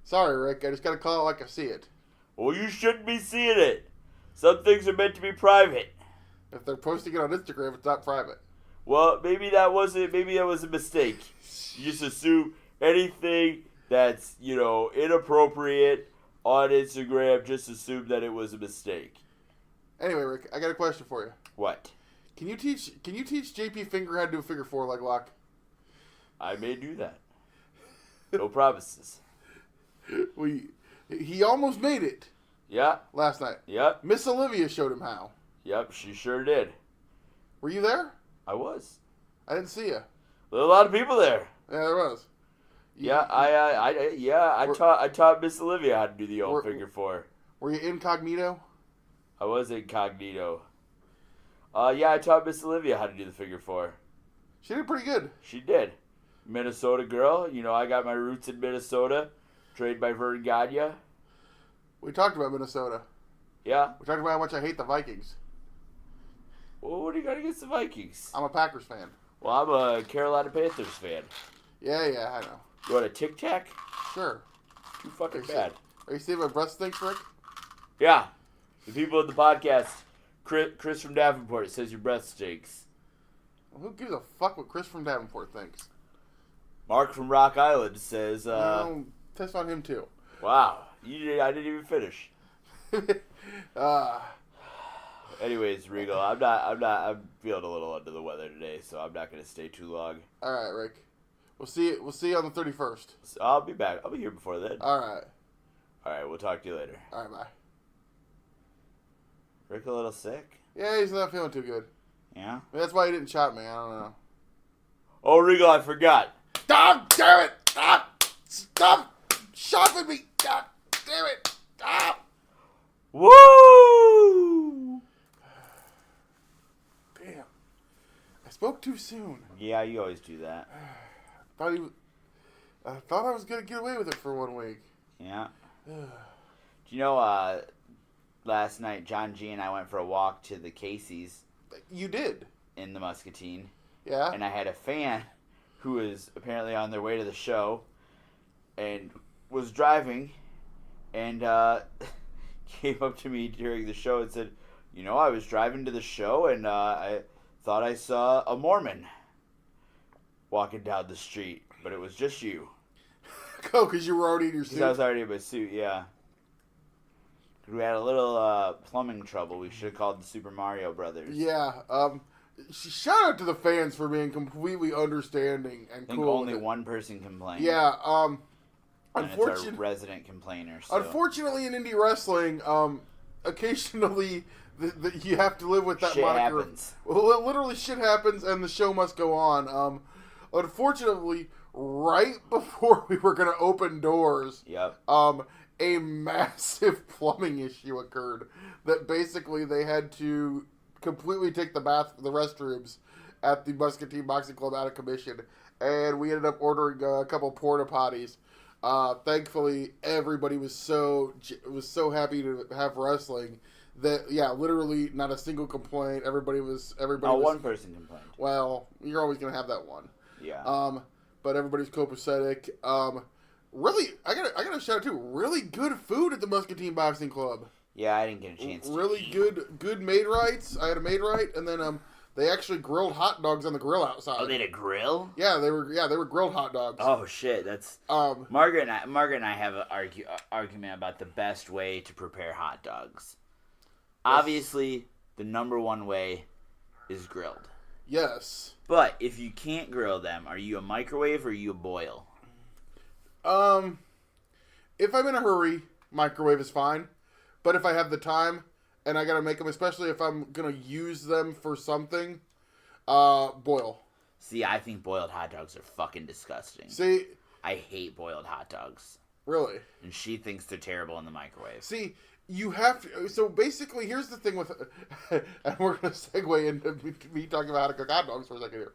B: Sorry, Rick. I just gotta call it like I see it.
A: Well, you shouldn't be seeing it. Some things are meant to be private.
B: If they're posting it on Instagram, it's not private.
A: Well, maybe that was a mistake. You just assume anything that's, inappropriate on Instagram, just assume that it was a mistake.
B: Anyway, Rick, I got a question for you.
A: What?
B: Can you teach JP Finger how to do a figure four leg lock?
A: I may do that. No promises.
B: He almost made it.
A: Yeah.
B: Last night.
A: Yep.
B: Miss Olivia showed him how.
A: Yep, she sure did.
B: Were you there?
A: I was.
B: I didn't see you.
A: There were a lot of people there.
B: Yeah, there was.
A: I taught Miss Olivia how to do the old figure four.
B: Were you incognito?
A: I was incognito. I taught Miss Olivia how to do the figure four.
B: She did pretty good.
A: She did. Minnesota girl. I got my roots in Minnesota. Trained by Vern Gagne.
B: We talked about Minnesota.
A: Yeah.
B: We talked about how much I hate the Vikings.
A: Well, what do you got against the Vikings?
B: I'm a Packers fan.
A: Well, I'm a Carolina Panthers fan.
B: Yeah, I know.
A: You want a Tic Tac?
B: Sure.
A: Too fucking bad.
B: Are you saying my breath stinks, Rick?
A: Yeah. The people at the podcast, Chris from Davenport says your breath stinks.
B: Well, who gives a fuck what Chris from Davenport thinks?
A: Mark from Rock Island says,
B: test on him too.
A: Wow. I didn't even finish. Anyways, Regal, I'm feeling a little under the weather today, so I'm not going to stay too long.
B: All right, Rick. We'll see you on the 31st.
A: So I'll be back. I'll be here before then.
B: All right.
A: All right, we'll talk to you later.
B: All right, bye.
A: Rick a little sick?
B: Yeah, he's not feeling too good.
A: Yeah?
B: That's why he didn't chop me. I don't know.
A: Oh, Regal, I forgot.
B: Stop! Damn it! Stop shopping me! God damn it! Stop!
A: Woo!
B: Damn. I spoke too soon.
A: Yeah, you always do that.
B: I thought I was going to get away with it for 1 week.
A: Yeah. Do you know, last night John G and I went for a walk to the Casey's.
B: You did.
A: In the Muscatine.
B: Yeah.
A: And I had a fan who was apparently on their way to the show and was driving and came up to me during the show and said, you know, I was driving to the show and I thought I saw a Mormon walking down the street, but it was just you.
B: Oh, because you were already in your suit?
A: Because I was already in my suit, yeah. We had a little plumbing trouble. We should have called the Super Mario Brothers.
B: Yeah. Shout out to the fans for being completely understanding and cool. I think
A: only one person complained.
B: Yeah.
A: Unfortunately, it's our resident complainer. So.
B: Unfortunately, in indie wrestling, occasionally you have to live with that
A: shit
B: moniker.
A: Happens.
B: Well, literally shit happens, and the show must go on. Unfortunately, right before we were going to open doors,
A: yep.
B: A massive plumbing issue occurred that basically they had to completely take the restrooms at the Muscatine Boxing Club out of commission, and we ended up ordering a couple porta potties. Thankfully, everybody was so happy to have wrestling that literally not a single complaint. Everybody was.
A: One person complained.
B: Well, you're always gonna have that one.
A: Yeah.
B: But everybody's copacetic. Really, I gotta shout out too. Really good food at the Muscatine Boxing Club.
A: Yeah, I didn't get a chance.
B: Really good maid rights. I had a maid right, and then they actually grilled hot dogs on the grill outside.
A: Oh, they had a grill?
B: Yeah, they were grilled hot dogs.
A: Oh shit, that's Margaret and I have an argument about the best way to prepare hot dogs. Yes. Obviously, the number one way is grilled.
B: Yes.
A: But if you can't grill them, are you a microwave or are you a boil?
B: If I'm in a hurry, microwave is fine. But if I have the time and I gotta make them, especially if I'm gonna use them for something, boil.
A: See, I think boiled hot dogs are fucking disgusting.
B: See,
A: I hate boiled hot dogs.
B: Really?
A: And she thinks they're terrible in the microwave.
B: See, you have to. So basically, here's the thing with, and we're gonna segue into me talking about how to cook hot dogs for a second here.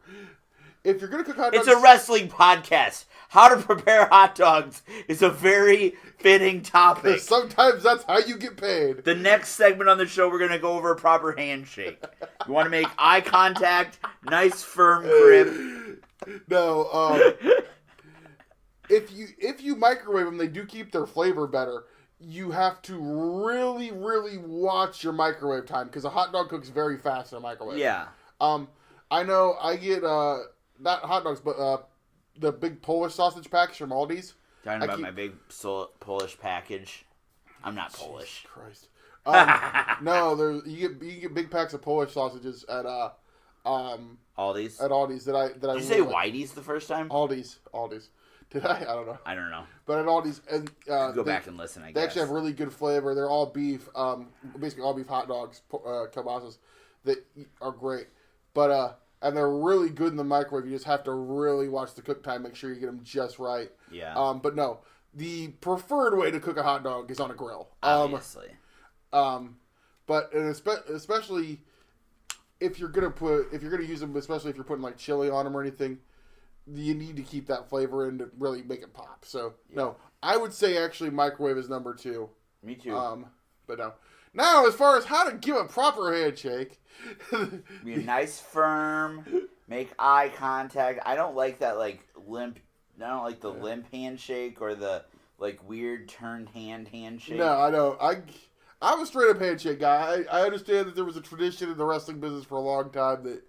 B: If you're going to cook hot dogs...
A: It's a wrestling podcast. How to prepare hot dogs is a very fitting topic.
B: Sometimes that's how you get paid.
A: The next segment on the show, we're going to go over a proper handshake. You want to make eye contact, nice firm grip.
B: No, if you microwave them, they do keep their flavor better. You have to really, really watch your microwave time, because a hot dog cooks very fast in a microwave.
A: Yeah.
B: I know I get... not hot dogs, but the big Polish sausage packs from Aldi's.
A: Talking about my big Polish package. I'm not Polish.
B: Christ. No, you get big packs of Polish sausages at
A: Aldi's.
B: At Aldi's that I.
A: Did you say Whitey's the first time?
B: Aldi's. Did I? I don't know. But at Aldi's, and
A: go back and listen. I guess
B: they actually have really good flavor. They're all beef. Basically all beef hot dogs, kielbasas that are great. But and they're really good in the microwave. You just have to really watch the cook time, make sure you get them just right.
A: Yeah.
B: But no, the preferred way to cook a hot dog is on a grill.
A: Obviously.
B: But especially if you're gonna use them, especially if you're putting like chili on them or anything, you need to keep that flavor in to really make it pop. So no, I would say actually microwave is number 2.
A: Me too.
B: But no. Now, as far as how to give a proper handshake,
A: be a nice, firm, make eye contact. I don't like that limp. I don't like the limp handshake or the weird turned handshake.
B: No, I don't. I'm a straight up handshake guy. I understand that there was a tradition in the wrestling business for a long time that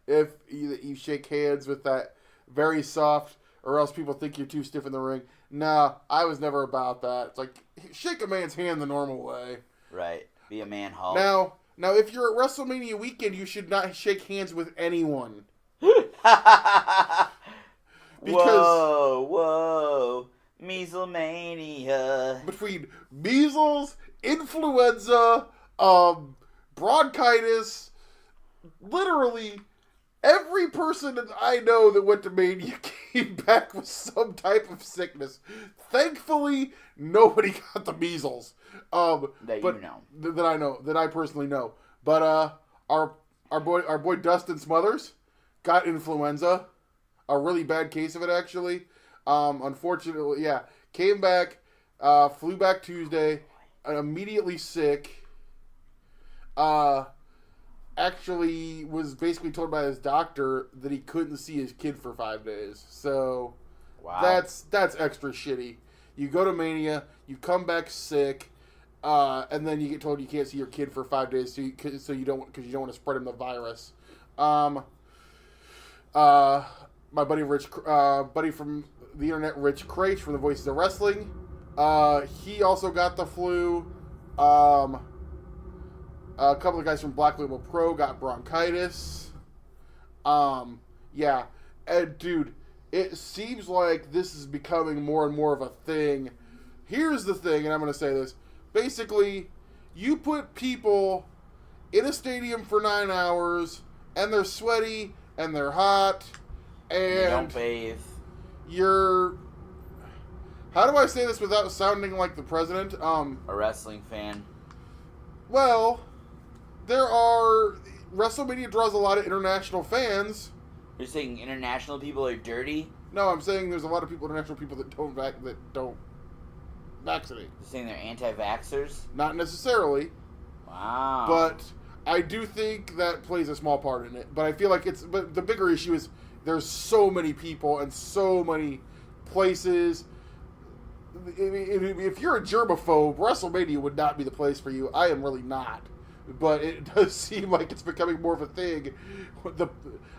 B: if you shake hands with that very soft, or else people think you're too stiff in the ring. No, I was never about that. It's like shake a man's hand the normal way.
A: Right. Be a man Hulk.
B: Now, if you're at WrestleMania weekend, you should not shake hands with anyone.
A: Whoa. Measlemania.
B: Between measles, influenza, bronchitis, literally every person that I know that went to Mania came back with some type of sickness. Thankfully, nobody got the measles. That I personally know. But our boy Dustin Smothers got influenza, a really bad case of it actually. Unfortunately, came back, flew back Tuesday, immediately sick. Actually was basically told by his doctor that he couldn't see his kid for 5 days. So
A: wow.
B: That's extra shitty. You go to Mania, you come back sick, and then you get told you can't see your kid for 5 days, so you don't want to spread him the virus. My buddy buddy from the internet, Rich Craich from the Voices of Wrestling, he also got the flu. A couple of guys from Black Label Pro got bronchitis. Yeah. And, dude, it seems like this is becoming more and more of a thing. Here's the thing, and I'm going to say this. Basically, you put people in a stadium for 9 hours, and they're sweaty, and they're hot, and
A: they don't bathe.
B: You're... How do I say this without sounding like the president?
A: A wrestling fan.
B: Well... WrestleMania draws a lot of international fans.
A: You're saying international people are dirty?
B: No, I'm saying there's a lot of international people that don't vaccinate.
A: You're saying they're anti-vaxxers?
B: Not necessarily.
A: Wow.
B: But I do think that plays a small part in it. But I feel like but the bigger issue is there's so many people and so many places. If you're a germaphobe, WrestleMania would not be the place for you. I am really not. But it does seem like it's becoming more of a thing.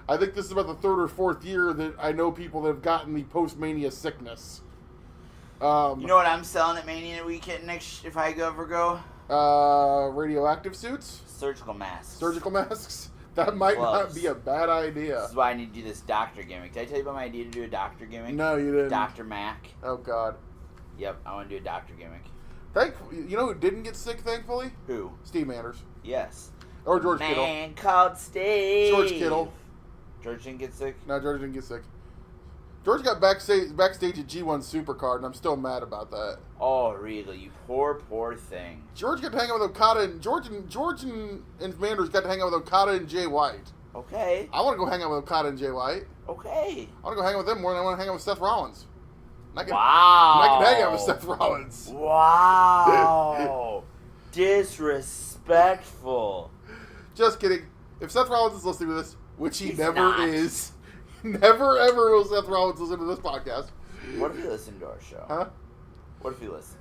B: I think this is about the 3rd or 4th year that I know people that have gotten the post-Mania sickness.
A: You know what I'm selling at Mania weekend next, if I ever go?
B: Radioactive suits?
A: Surgical masks.
B: Surgical masks? That might not be a bad idea.
A: This is why I need to do this doctor gimmick. Did I tell you about my idea to do a doctor gimmick?
B: No, you didn't.
A: Dr. Mac.
B: Oh, God.
A: Yep, I want to do a doctor gimmick.
B: You know who didn't get sick, thankfully?
A: Who?
B: Steve Manders.
A: Yes.
B: Or George Kittle.
A: Man called Steve.
B: George Kittle.
A: George didn't get sick?
B: No, George didn't get sick. George got backstage at G1 Supercard, and I'm still mad about that.
A: Oh, Regal, you poor thing.
B: George got to hang out with Okada, and George and Manders got to hang out with Okada and Jay White.
A: Okay.
B: I want to go hang out with Okada and Jay White.
A: Okay.
B: I want to go hang out with them more than I want to hang out with Seth Rollins.
A: Wow.
B: I can hang out with Seth Rollins.
A: Wow. Disrespectful.
B: Just kidding. If Seth Rollins is listening to this, which he
A: He's
B: never
A: not.
B: is, never ever will Seth Rollins listen to this podcast.
A: What if he listened to our show?
B: Huh?
A: What if he listened?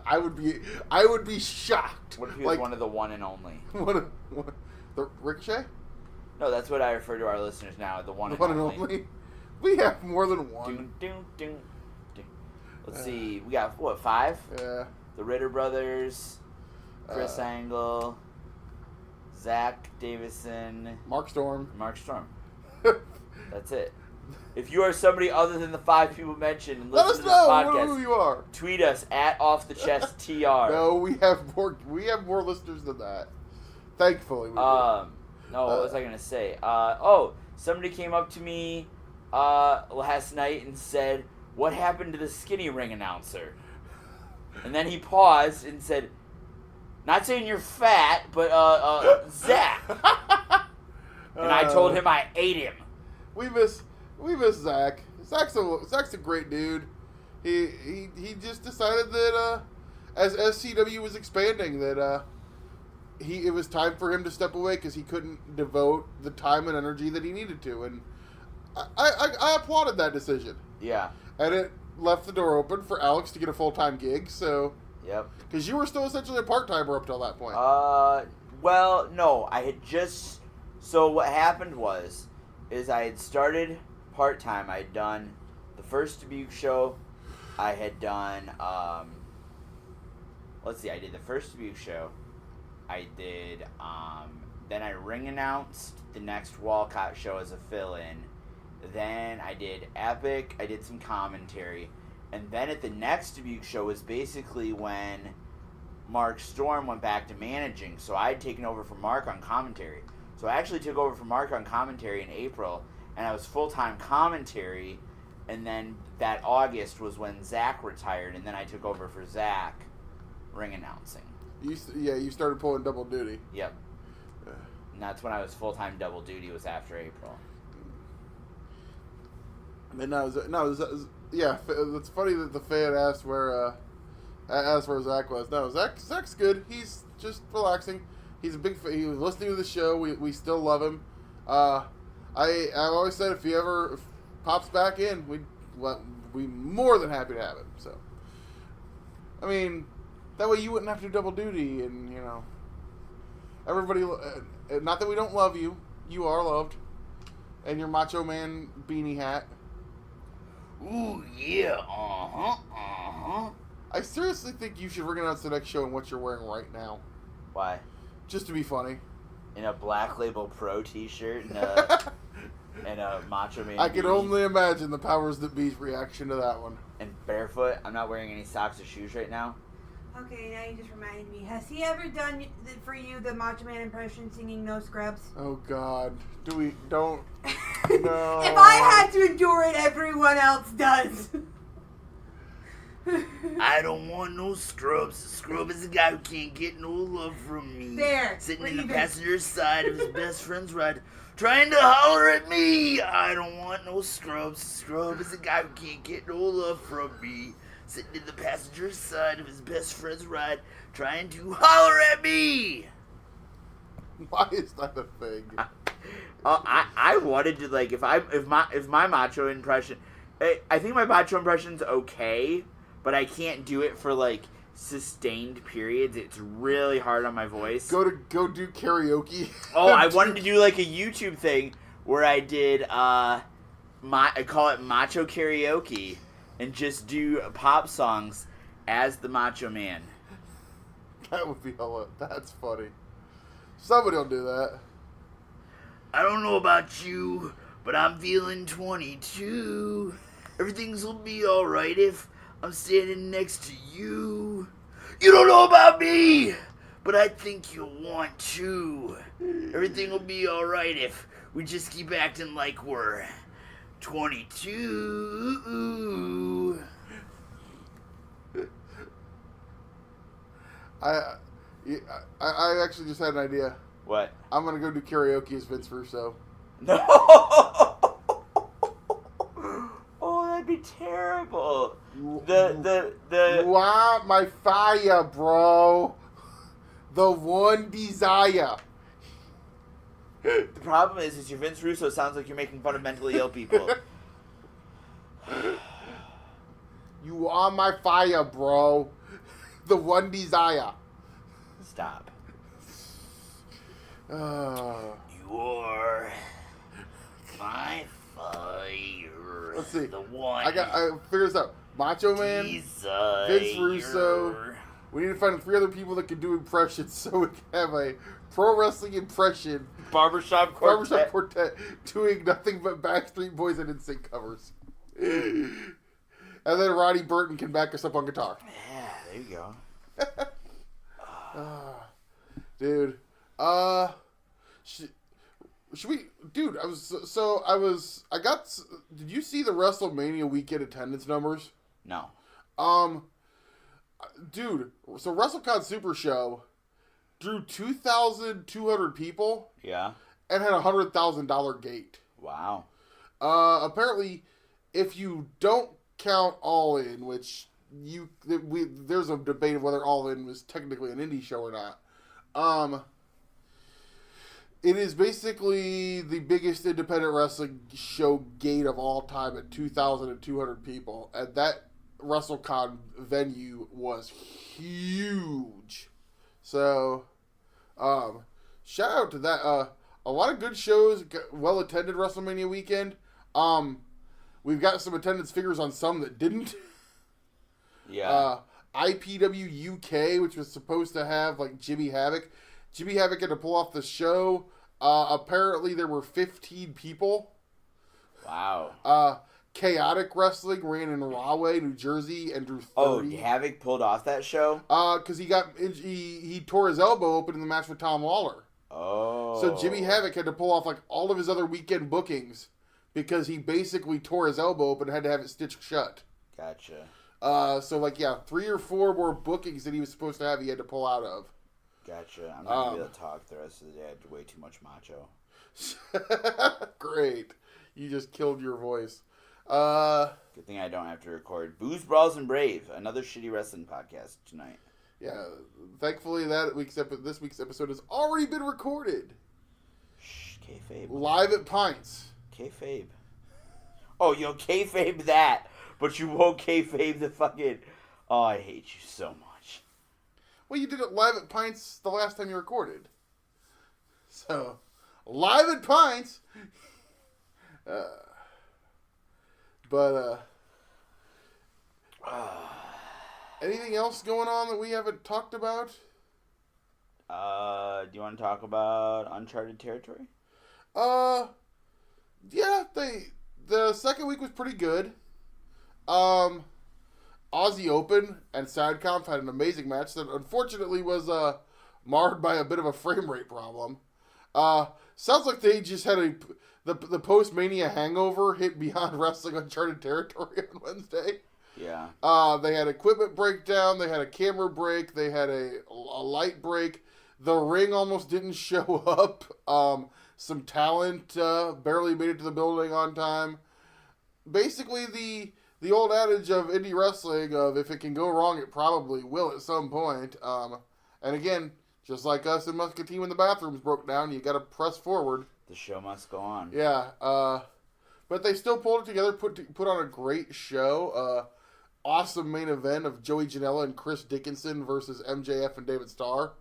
B: I would be shocked.
A: What if he was one of the one and only?
B: What, the Ricochet?
A: No, that's what I refer to our listeners now, the one,
B: The one and only. We have more than one.
A: Ding. Let's see. We got, what, 5?
B: Yeah.
A: The Ritter brothers, Chris Angle, Zach Davison,
B: Mark Storm.
A: That's it. If you are somebody other than the 5 people mentioned and
B: Let
A: listen
B: us
A: to this
B: know
A: podcast,
B: who you are.
A: Tweet us at OffTheChestTR.
B: No, we have more listeners than that. Thankfully, we do.
A: No, what was I gonna say? Somebody came up to me last night and said, "What happened to the skinny ring announcer?" And then he paused and said, "Not saying you're fat, but Zach." And I told him I ate him.
B: We miss Zach. Zach's a great dude. He just decided that as SCW was expanding that it was time for him to step away because he couldn't devote the time and energy that he needed to, and I applauded that decision.
A: Yeah.
B: And it left the door open for Alex to get a full-time gig. So.
A: Yep.
B: Because you were still essentially a part-timer up till that point.
A: Well, no, I had just. So what happened is I had started part-time. I had done the first Dubuque show. I had done, let's see, I did the first Dubuque show. I did, then I ring announced the next Walcott show as a fill-in. Then I did Epic. I did some commentary. And then at the next Dubuque show was basically when Mark Storm went back to managing. So I had taken over for Mark on commentary. So I actually took over for Mark on commentary in April. And I was full-time commentary. And then that August was when Zach retired. And then I took over for Zach ring announcing.
B: You started pulling double duty.
A: Yep. And that's when I was full-time double duty, was after April.
B: And yeah, it's funny that the fan asked where as far as Zach was. No, Zach's good. He's just relaxing. He's a big. He was listening to the show. We still love him. I've always said if he ever pops back in, we'd be more than happy to have him. So, I mean, that way you wouldn't have to do double duty, and you know, everybody. Not that we don't love you. You are loved, and your Macho Man beanie hat.
A: Ooh yeah,
B: I seriously think you should announce the next show in what you're wearing right now.
A: Why?
B: Just to be funny.
A: In a Black Label Pro T-shirt and a Macho Man.
B: I can only imagine the powers that be's reaction to that one.
A: And barefoot. I'm not wearing any socks or shoes right now.
C: Okay, now you just reminded me. Has he ever done for you the Macho Man impression singing No Scrubs?
B: Oh God, don't. No.
C: If I had to endure it, everyone else does.
A: I don't want no scrubs. A scrub is a guy who can't get no love from me.
C: There.
A: Sitting in the passenger side of his best friend's ride, trying to holler at me. I don't want no scrubs. A scrub is a guy who can't get no love from me. Sitting in the passenger side of his best friend's ride, trying to holler at me.
B: Why is that a thing?
A: I wanted to, like, if my macho impression, I think my macho impression's okay, but I can't do it for like sustained periods. It's really hard on my voice.
B: Go do karaoke.
A: Oh, I wanted to do like a YouTube thing where I did I call it macho karaoke and just do pop songs as the Macho Man.
B: That would be that's funny. Somebody will do that.
A: I don't know about you, but I'm feeling 22. Everything's will be alright if I'm standing next to you. You don't know about me, but I think you'll want to. Everything will be alright if we just keep acting like we're 22.
B: I actually just had an idea.
A: What?
B: I'm gonna go do karaoke as Vince Russo.
A: No. Oh, that'd be terrible. The
B: You are my fire, bro. The one desire.
A: The problem is your Vince Russo sounds like you're making fun of mentally ill people.
B: You are my fire, bro. The one desire.
A: Stop.
B: Uh,
A: You are my fire.
B: Let's see.
A: The one.
B: I figured this out. Macho Man,
A: desire.
B: Vince Russo. We need to find 3 other people that can do impressions so we can have a pro wrestling impression.
A: Barbershop Quartet.
B: Doing nothing but Backstreet Boys and NSYNC covers. And then Roddy Burton can back us up on guitar.
A: Yeah, there you go.
B: Dude. Should we... Dude, did you see the WrestleMania weekend attendance numbers?
A: No.
B: Dude, so WrestleCon Super Show drew 2,200 people.
A: Yeah.
B: And had a $100,000 gate.
A: Wow.
B: Apparently, if you don't count All In, which there's a debate of whether All In was technically an indie show or not. It is basically the biggest independent wrestling show gate of all time at 2,200 people. And that WrestleCon venue was huge. So, shout out to that. A lot of good shows, well attended WrestleMania weekend. We've got some attendance figures on some that didn't.
A: Yeah.
B: IPW UK, which was supposed to have like Jimmy Havoc. Jimmy Havoc had to pull off the show. Apparently there were 15 people.
A: Wow.
B: Chaotic Wrestling ran in Rahway, New Jersey, and drew 30.
A: Oh, Havoc pulled off that show?
B: Because he tore his elbow open in the match with Tom Lawler.
A: Oh.
B: So Jimmy Havoc had to pull off like all of his other weekend bookings because he basically tore his elbow open and had to have it stitched shut.
A: Gotcha.
B: So like 3 or 4 more bookings that he was supposed to have he had to pull out of.
A: Gotcha. I'm not going to be able to talk the rest of the day. I had way too much macho.
B: Great. You just killed your voice.
A: Good thing I don't have to record Booze, Brawls, and Brave, another shitty wrestling podcast tonight.
B: Yeah, thankfully this week's episode has already been recorded.
A: Shh, kayfabe.
B: Live at Pints.
A: Kayfabe. Oh, you'll kayfabe that, but you won't kayfabe the fucking... Oh, I hate you so much.
B: Well, you did it live at Pints the last time you recorded. So, live at Pints. Anything else going on that we haven't talked about?
A: Do you want to talk about Uncharted Territory?
B: Yeah, the second week was pretty good. Aussie Open and Sadconf had an amazing match that unfortunately was marred by a bit of a frame rate problem. Sounds like they just had the post-Mania hangover hit Beyond Wrestling Uncharted Territory on Wednesday.
A: Yeah.
B: They had equipment breakdown, they had a camera break, they had a light break. The ring almost didn't show up. Some talent barely made it to the building on time. Basically, the old adage of indie wrestling of if it can go wrong, it probably will at some point. And again, just like us in Muscatine when the bathrooms broke down, you got to press forward.
A: The show must go on.
B: Yeah. But they still pulled it together, put on a great show. Awesome main event of Joey Janela and Chris Dickinson versus MJF and David Starr.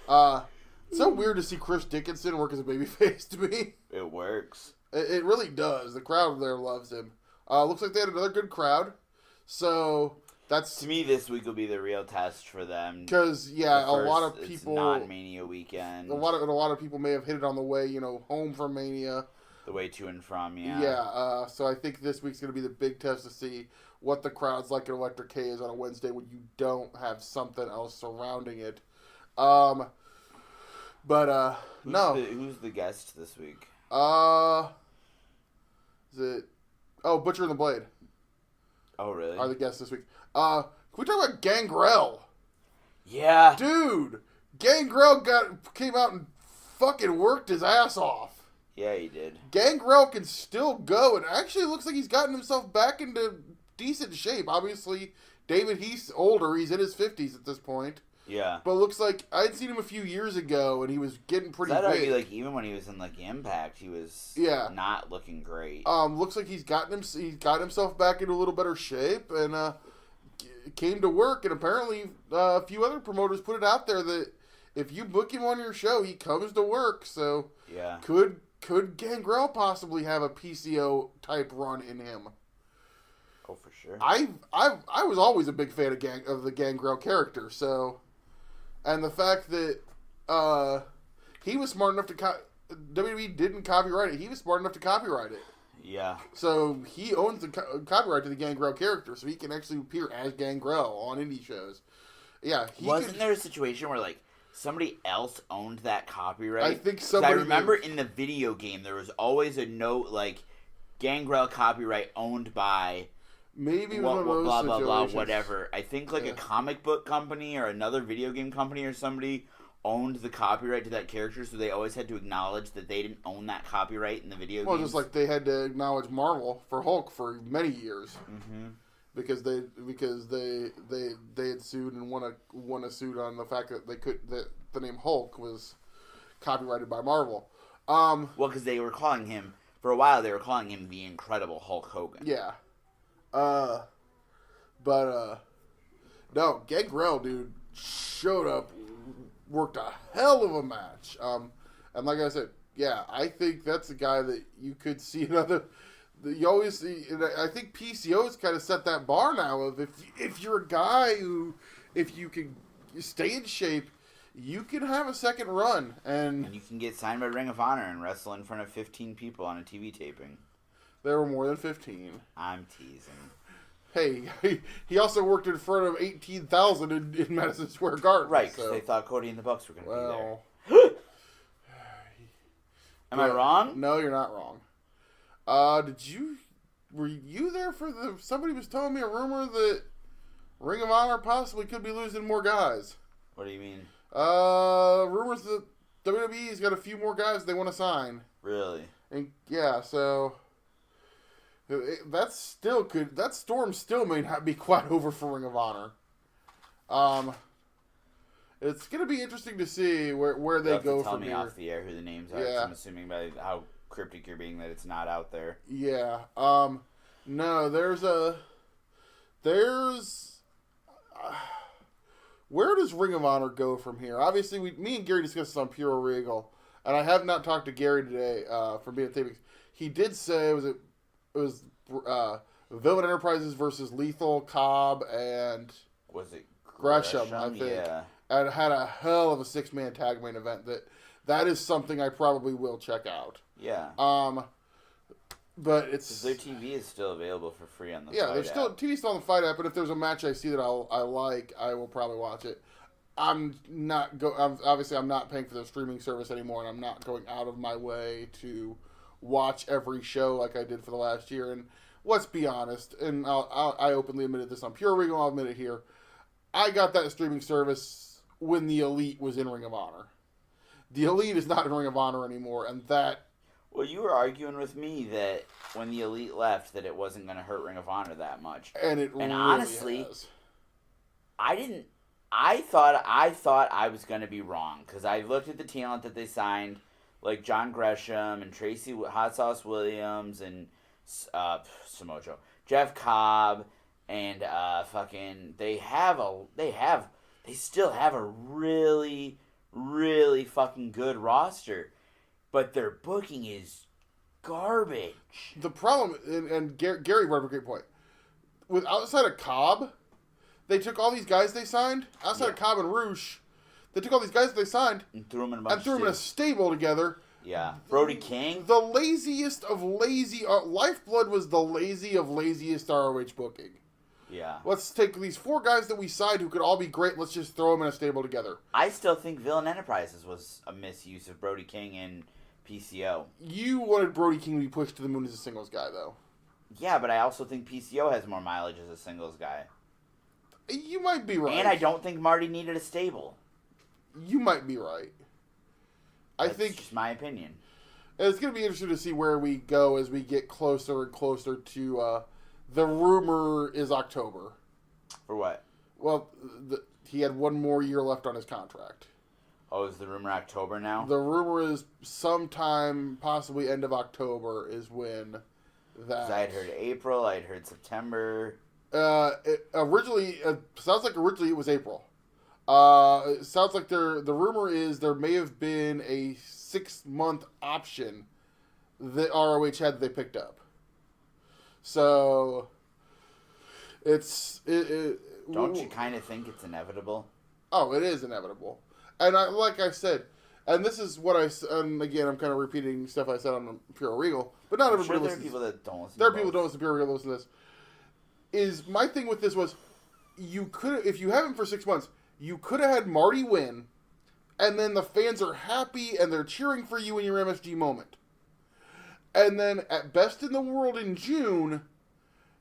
B: It's so weird to see Chris Dickinson work as a babyface to me.
A: It works.
B: It really does. The crowd there loves him. Looks like they had another good crowd. So that's
A: to me, this week will be the real test for them.
B: Because a lot of people,
A: it's non-Mania weekend.
B: A lot of people may have hit it on the way, home from Mania.
A: The way to and from, yeah.
B: Yeah. So I think this week's going to be the big test to see what the crowd's like at Electric K is on a Wednesday when you don't have something else surrounding it. No.
A: Who's the guest this week?
B: Is it? Oh, Butcher and the Blade.
A: Oh, really?
B: Are the guests this week? Can we talk about Gangrel?
A: Yeah.
B: Dude, Gangrel came out and fucking worked his ass off.
A: Yeah, he did.
B: Gangrel can still go, and actually looks like he's gotten himself back into decent shape. Obviously, David Heath's older. He's in his 50s at this point.
A: Yeah.
B: But looks like I'd seen him a few years ago, and he was getting pretty big.
A: Argue, even when he was in Impact, he was not looking great.
B: Looks like he's got himself back into a little better shape, and came to work. And apparently, a few other promoters put it out there that if you book him on your show, he comes to work. So
A: yeah,
B: could Gangrel possibly have a PCO type run in him?
A: Oh, for sure.
B: I was always a big fan of the Gangrel character. So. And the fact that he was smart enough to... WWE didn't copyright it. He was smart enough to copyright it.
A: Yeah.
B: So he owns the copyright to the Gangrel character, so he can actually appear as Gangrel on indie shows. Yeah.
A: Wasn't there a situation where, somebody else owned that copyright?
B: I think somebody...
A: I remember in the video game, there was always a note, Gangrel copyright owned by...
B: Maybe one of those
A: blah, blah, blah, whatever. I think, a comic book company or another video game company or somebody owned the copyright to that character, so they always had to acknowledge that they didn't own that copyright in the video game.
B: Well, just like they had to acknowledge Marvel for Hulk for many years.
A: Mm-hmm.
B: Because they had sued and won a suit on the fact that that the name Hulk was copyrighted by Marvel.
A: Well, because they were calling him, for a while, the Incredible Hulk Hogan.
B: Yeah. No, Gangrel, dude, showed up, worked a hell of a match. And like I said, yeah, I think that's a guy that you could see another. You always see, and I think PCO's kind of set that bar now of if you're a guy who, if you can stay in shape, you can have a second run. And
A: you can get signed by Ring of Honor and wrestle in front of 15 people on a TV taping.
B: There were more than 15.
A: I'm teasing.
B: Hey, he also worked in front of 18,000 in Madison Square Garden.
A: Right, because they thought Cody and the Bucks were going to be there. Am I wrong?
B: No, you're not wrong. Were you there for somebody was telling me a rumor that Ring of Honor possibly could be losing more guys.
A: What do you mean?
B: Rumors that WWE's got a few more guys they want to sign.
A: Really?
B: And yeah, so That storm still may not be quite over for Ring of Honor. It's going to be interesting to see where they go
A: tell
B: from
A: me
B: here.
A: off the air who the names are.
B: Yeah.
A: I'm assuming by how cryptic you're being that it's not out there.
B: Yeah. No, where does Ring of Honor go from here? Obviously, me and Gary discussed this on Pure Regal, and I have not talked to Gary today from being at tapings. He did say it was Villain Enterprises versus Lethal, Cobb, and
A: Was it
B: Gresham, I think.
A: Yeah.
B: And had a hell of a 6-man tag main event. That is something I probably will check out.
A: Yeah.
B: But it's
A: their TV is still available for free on the
B: yeah.
A: Fight
B: There's still
A: app.
B: TV's still on the Fight app, but if there's a match I see that I like, I will probably watch it. Obviously I'm not paying for the streaming service anymore, and I'm not going out of my way to watch every show like I did for the last year. And let's be honest, and I openly admitted this on Pure Regal. I'll admit it here. I got that streaming service when the Elite was in Ring of Honor. The Elite is not in Ring of Honor anymore, and that.
A: Well, you were arguing with me that when the Elite left, that it wasn't going to hurt Ring of Honor that much.
B: And it really
A: honestly,
B: has.
A: I thought I was going to be wrong because I looked at the talent that they signed, like John Gresham and Tracy Hot Sauce Williams and Samoa Joe, Jeff Cobb, and they still have a really, really fucking good roster. But their booking is garbage.
B: The problem, and Gary brought up a great point. With outside of Cobb, they took all these guys they signed. Outside of Cobb and Roosh, they took all these guys they signed
A: and threw them
B: in a stable together.
A: Yeah. Brody King.
B: The laziest of lazy. Lifeblood was the laziest ROH booking.
A: Yeah.
B: Let's take these 4 guys that we signed who could all be great. Let's just throw them in a stable together.
A: I still think Villain Enterprises was a misuse of Brody King and PCO.
B: You wanted Brody King to be pushed to the moon as a singles guy, though.
A: Yeah, but I also think PCO has more mileage as a singles guy.
B: You might be right.
A: And I don't think Marty needed a stable.
B: You might be right.
A: That's just my opinion.
B: It's going to be interesting to see where we go as we get closer and closer to... the rumor is October.
A: For what?
B: Well, he had 1 more year left on his contract.
A: Oh, is the rumor October now?
B: The rumor is sometime, possibly end of October, is when that...
A: 'Cause I had heard April, I had heard September.
B: Originally it was April. It sounds like the rumor is there may have been a 6-month option that ROH had that they picked up. So don't
A: you kind of think it's inevitable?
B: Oh, it is inevitable. And like I said, and this is what and again, I'm kind of repeating stuff I said on Pure Regal, but not everybody listens.
A: There are people that don't listen.
B: There are people that don't listen to Pure Regal that listen to this. My thing with this was, you could, if you have him for 6 months, you could have had Marty win, and then the fans are happy and they're cheering for you in your MSG moment. And then at Best in the World in June,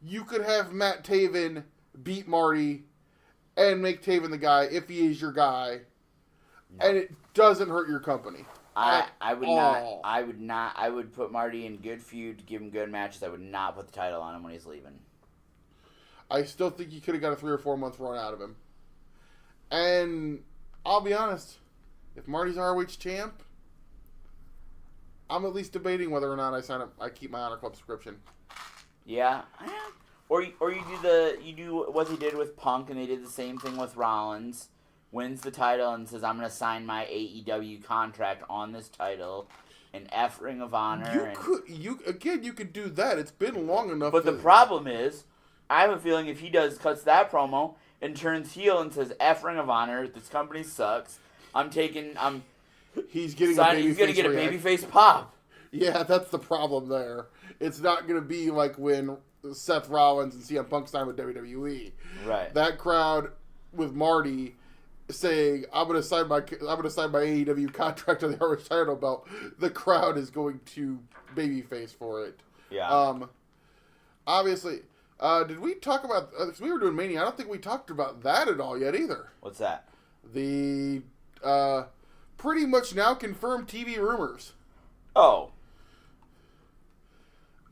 B: you could have Matt Taven beat Marty and make Taven the guy if he is your guy. No. And it doesn't hurt your company.
A: I would put Marty in good feud, give him good matches. I would not put the title on him when he's leaving.
B: I still think you could have got a 3 or 4 month run out of him. And I'll be honest, if Marty's ROH champ, I'm at least debating whether or not I keep my Honor Club subscription.
A: Yeah. Or you do what they did with Punk, and they did the same thing with Rollins. Wins the title and says, I'm going to sign my AEW contract on this title and F Ring of Honor.
B: You could do that. It's been long enough.
A: But the problem is, I have a feeling if he cuts that promo and turns heel and says, F Ring of Honor, this company sucks,
B: he's going
A: to get a babyface pop.
B: Yeah, that's the problem there. It's not going to be like when Seth Rollins and CM Punk signed with WWE.
A: Right.
B: That crowd with Marty saying, I'm going to sign my AEW contract on the ROH title belt, the crowd is going to babyface for it.
A: Yeah.
B: Obviously, did we talk about, because we were doing Mania, I don't think we talked about that at all yet either.
A: What's that?
B: The pretty much now confirmed TV rumors.
A: Oh.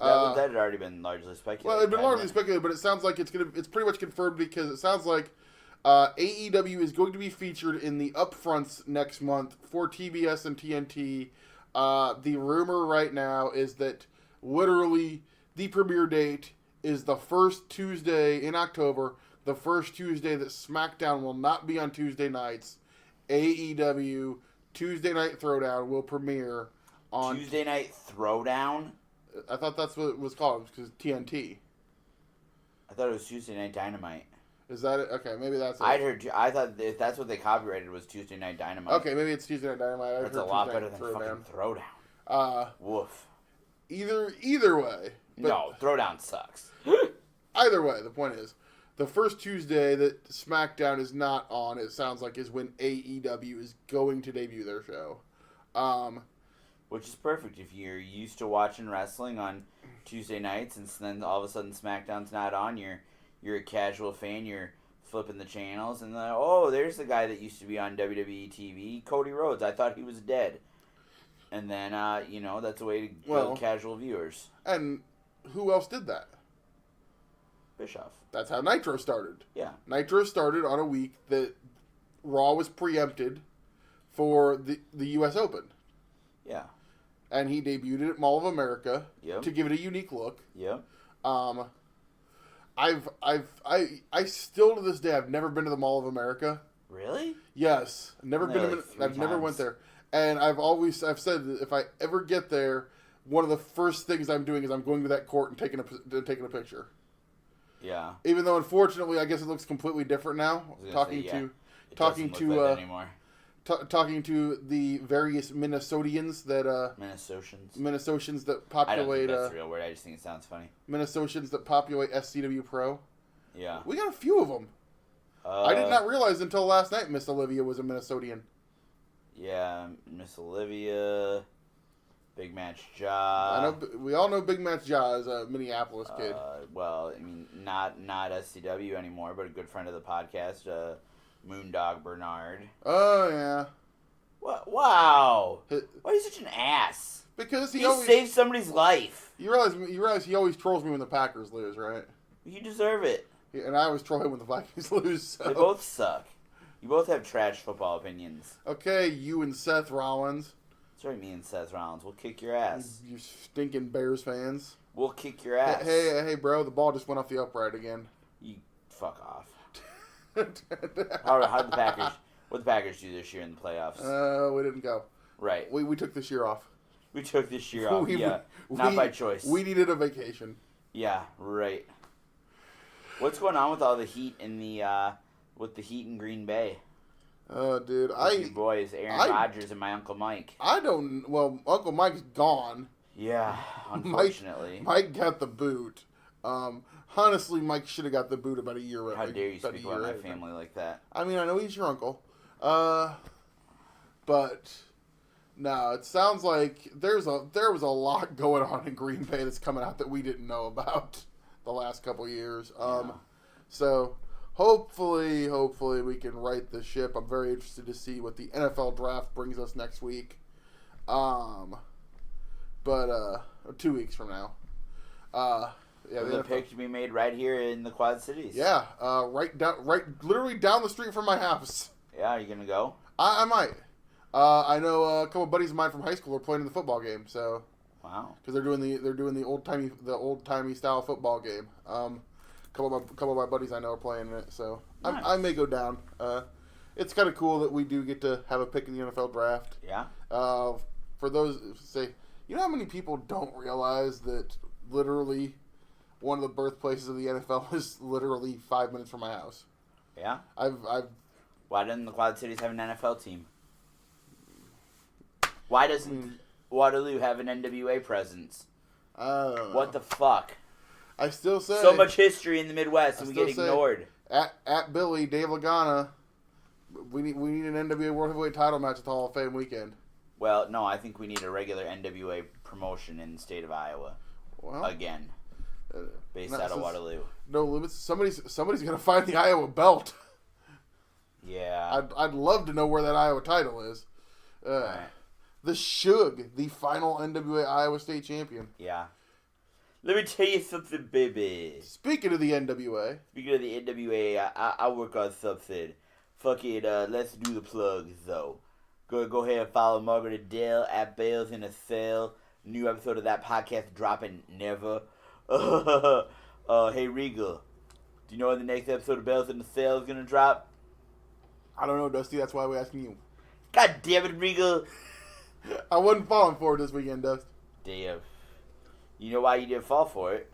A: That had already been largely speculated.
B: Well, it had been largely speculated, but it sounds like it's pretty much confirmed because it sounds like AEW is going to be featured in the upfronts next month for TBS and TNT. The rumor right now is that literally the premiere date is the first Tuesday in October, the first Tuesday that SmackDown will not be on Tuesday nights. AEW Tuesday Night Throwdown will premiere on...
A: Tuesday Night Throwdown?
B: I thought that's what it was called, because TNT.
A: I thought it was Tuesday Night Dynamite.
B: Is that it? Okay, maybe that's it.
A: I thought if that's what they copyrighted was Tuesday Night Dynamite.
B: Okay, maybe it's Tuesday Night Dynamite.
A: That's a lot better than fucking Throwdown. Woof.
B: Either way.
A: No, Throwdown sucks.
B: Either way, the point is, the first Tuesday that SmackDown is not on, it sounds like, is when AEW is going to debut their show.
A: Which is perfect if you're used to watching wrestling on Tuesday nights, and then all of a sudden SmackDown's not on. You're a casual fan. You're flipping the channels, and there's the guy that used to be on WWE TV, Cody Rhodes. I thought he was dead. And then that's a way to build casual viewers.
B: And who else did that?
A: Bischoff.
B: That's how Nitro started.
A: Yeah.
B: Nitro started on a week that Raw was preempted for the U.S. Open.
A: Yeah.
B: And he debuted at Mall of America to give it a unique look.
A: Yep.
B: I still to this day I've never been to the Mall of America.
A: Really?
B: Yes, never been. I've never went there, and I've said that if I ever get there, one of the first things I'm doing is I'm going to that court and taking a picture.
A: Yeah.
B: Even though unfortunately I guess it looks completely different now. Talking to the various Minnesotians that Minnesotans that populate.
A: I don't think that's a real word. I just think it sounds funny.
B: Minnesotans that populate SCWpro.
A: Yeah.
B: We got a few of them. I did not realize until last night Miss Olivia was a Minnesotian.
A: Yeah, Miss Olivia, Big Match Jah.
B: I know we all know Big Match Jah is a Minneapolis kid.
A: Well, I mean, not SCW anymore, but a good friend of the podcast. Moondog Bernard.
B: Oh, yeah.
A: What? Wow. Why are you such an ass?
B: Because he
A: always saved somebody's life.
B: You realize he always trolls me when the Packers lose, right?
A: You deserve it.
B: Yeah, and I always troll him when the Vikings lose. So.
A: They both suck. You both have trash football opinions.
B: Okay, you and Seth Rollins.
A: That's right, me and Seth Rollins. We'll kick your ass.
B: You stinking Bears fans.
A: We'll kick your ass.
B: Hey, bro, the ball just went off the upright again.
A: You fuck off. What the Packers do this year in the playoffs?
B: We didn't go.
A: Right.
B: We took this year off.
A: We took this year off, not by choice.
B: We needed a vacation.
A: Yeah, right. What's going on with all the heat with the heat in Green Bay?
B: Oh, dude.
A: Your boys, Aaron Rodgers and my Uncle Mike.
B: Uncle Mike's gone.
A: Yeah, unfortunately.
B: Mike got the boot. Honestly, Mike should have got the boot about a year ago.
A: How dare you speak about my family like that?
B: I mean, I know he's your uncle. But no, it sounds like there was a lot going on in Green Bay that's coming out that we didn't know about the last couple years. So hopefully we can right the ship. I'm very interested to see what the NFL draft brings us next week. But 2 weeks from now. Yeah,
A: the pick to be made right here in the Quad Cities.
B: Yeah, literally down the street from my house.
A: Yeah, are you gonna go?
B: I might. I know a couple of buddies of mine from high school are playing in the football game. So,
A: wow,
B: because they're doing the old timey style football game. Couple of my buddies I know are playing in it. So nice. I may go down. It's kind of cool that we do get to have a pick in the NFL draft.
A: Yeah.
B: For those you know how many people don't realize that literally one of the birthplaces of the NFL is literally 5 minutes from my house.
A: Yeah.
B: Why
A: doesn't the Quad Cities have an NFL team? Why doesn't Waterloo have an NWA presence? What the fuck?
B: I still say
A: so much history in the Midwest and we get ignored.
B: At Billy Dave Lagana, we need an NWA World Heavyweight title match at the Hall of Fame weekend.
A: Well, no, I think we need a regular NWA promotion in the state of Iowa.
B: Well,
A: again, based out of Waterloo.
B: No limits. Somebody's gonna find the Iowa belt.
A: Yeah.
B: I'd love to know where that Iowa title is.
A: Right.
B: The Shug, the final NWA Iowa State champion.
A: Yeah. Let me tell you something, baby.
B: Speaking of the NWA.
A: Speaking of the NWA, I work on something. Fuck it, let's do the plugs, though. Go ahead and follow Margaret and Dale at Bales in a Cell. New episode of that podcast dropping never. Hey, Regal. Do you know when the next episode of Bales in the Cell is gonna drop?
B: I don't know, Dusty. That's why we're asking you.
A: God damn it, Regal.
B: I wasn't falling for it this weekend, Dust.
A: Damn. You know why you didn't fall for it?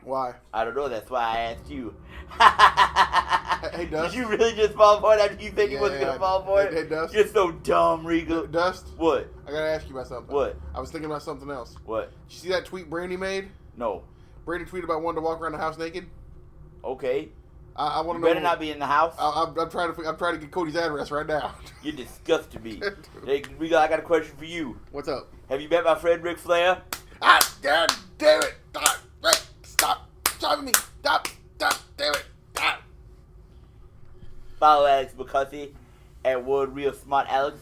B: Why?
A: I don't know. That's why I asked you.
B: Hey, Dust.
A: Did you really just fall for it after you said you wasn't going to fall for it?
B: Hey, Dust.
A: You're so dumb, Regal.
B: Dust.
A: What?
B: I gotta ask you about something.
A: What?
B: I was thinking about something else.
A: What?
B: Did you see that tweet Brandy made?
A: No.
B: Brandy tweeted about wanting to walk around the house naked.
A: Okay.
B: I want to know.
A: You better not be in the house.
B: I'm trying to get Cody's address right now.
A: You disgusted me. Hey, Regal, I got a question for you.
B: What's up?
A: Have you met my friend Ric Flair?
B: Ah, God damn it! Stop driving me! Stop! Damn it! Stop!
A: Follow Alex McCarthy at Word Real Smart Alex,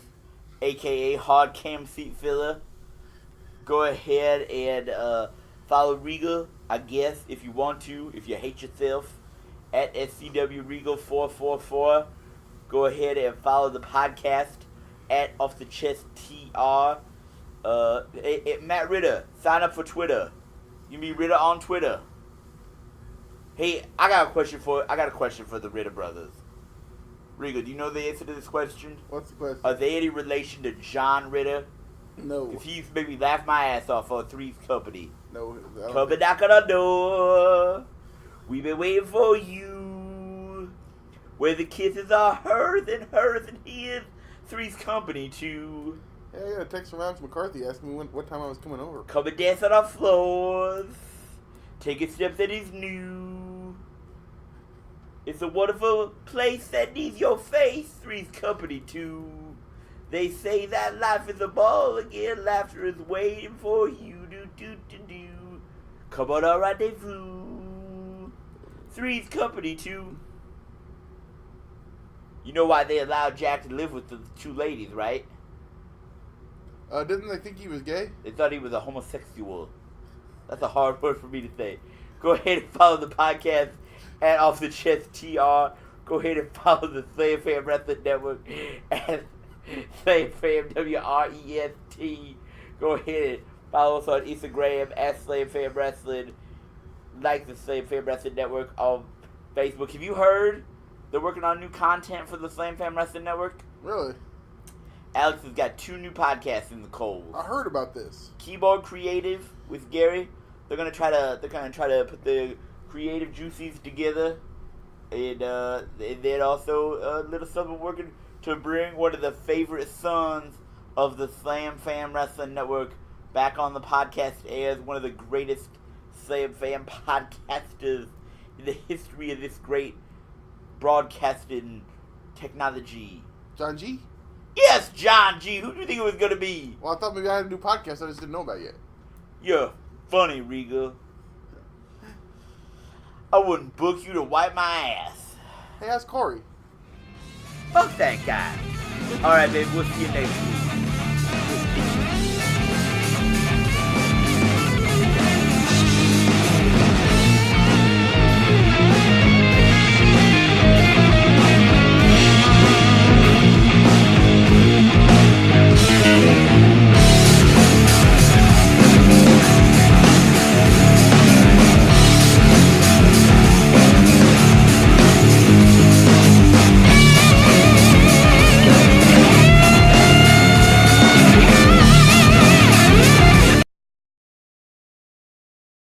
A: aka Hard Cam Seat Filler. Go ahead and follow Regal, I guess, if you want to, if you hate yourself, at SCW Regal 444. Go ahead and follow the podcast at Off the Chest TR. Matt Ritter, sign up for Twitter. You can be Ritter on Twitter. Hey, I got a question for the Ritter brothers. Regal, do you know the answer to this question?
B: What's the question?
A: Are they any relation to John Ritter?
B: No.
A: Because he used to make me laugh my ass off for Three's Company.
B: No.
A: Come and knock on our door. We've been waiting for you. Where the kisses are hers and his. Three's Company too.
B: Yeah, I got a text from Alex McCarthy asking me what time I was coming over.
A: Come and dance on our floors. Taking steps that is new. It's a wonderful place that needs your face. Three's Company too. They say that life is a ball again. Laughter is waiting for you. Do. Come on, our rendezvous. Three's Company too. You know why they allowed Jack to live with the two ladies, right?
B: Didn't they think he was gay?
A: They thought he was a homosexual. That's a hard word for me to say. Go ahead and follow the podcast at Off the Chest TR. Go ahead and follow the Slam Fam Wrestling Network at Slam Fam WREST. Go ahead and follow us on Instagram at Slam Fam Wrestling. Like the Slam Fam Wrestling Network on Facebook. Have you heard they're working on new content for the Slam Fam Wrestling Network?
B: Really?
A: Alex has got 2 new podcasts in the cold.
B: I heard about this.
A: Keyboard Creative with Gary. They're gonna try to put the creative juices together, and then also Little Something working to bring one of the favorite sons of the Slam Fam Wrestling Network back on the podcast as one of the greatest Slam Fam podcasters in the history of this great broadcasting technology.
B: John G?
A: Yes, John G. Who do you think it was going to be?
B: Well, I thought maybe I had a new podcast I just didn't know about yet.
A: You're funny, Regal. I wouldn't book you to wipe my ass.
B: Hey, how's Corey?
A: Fuck that guy. Alright, babe, we'll see you next week.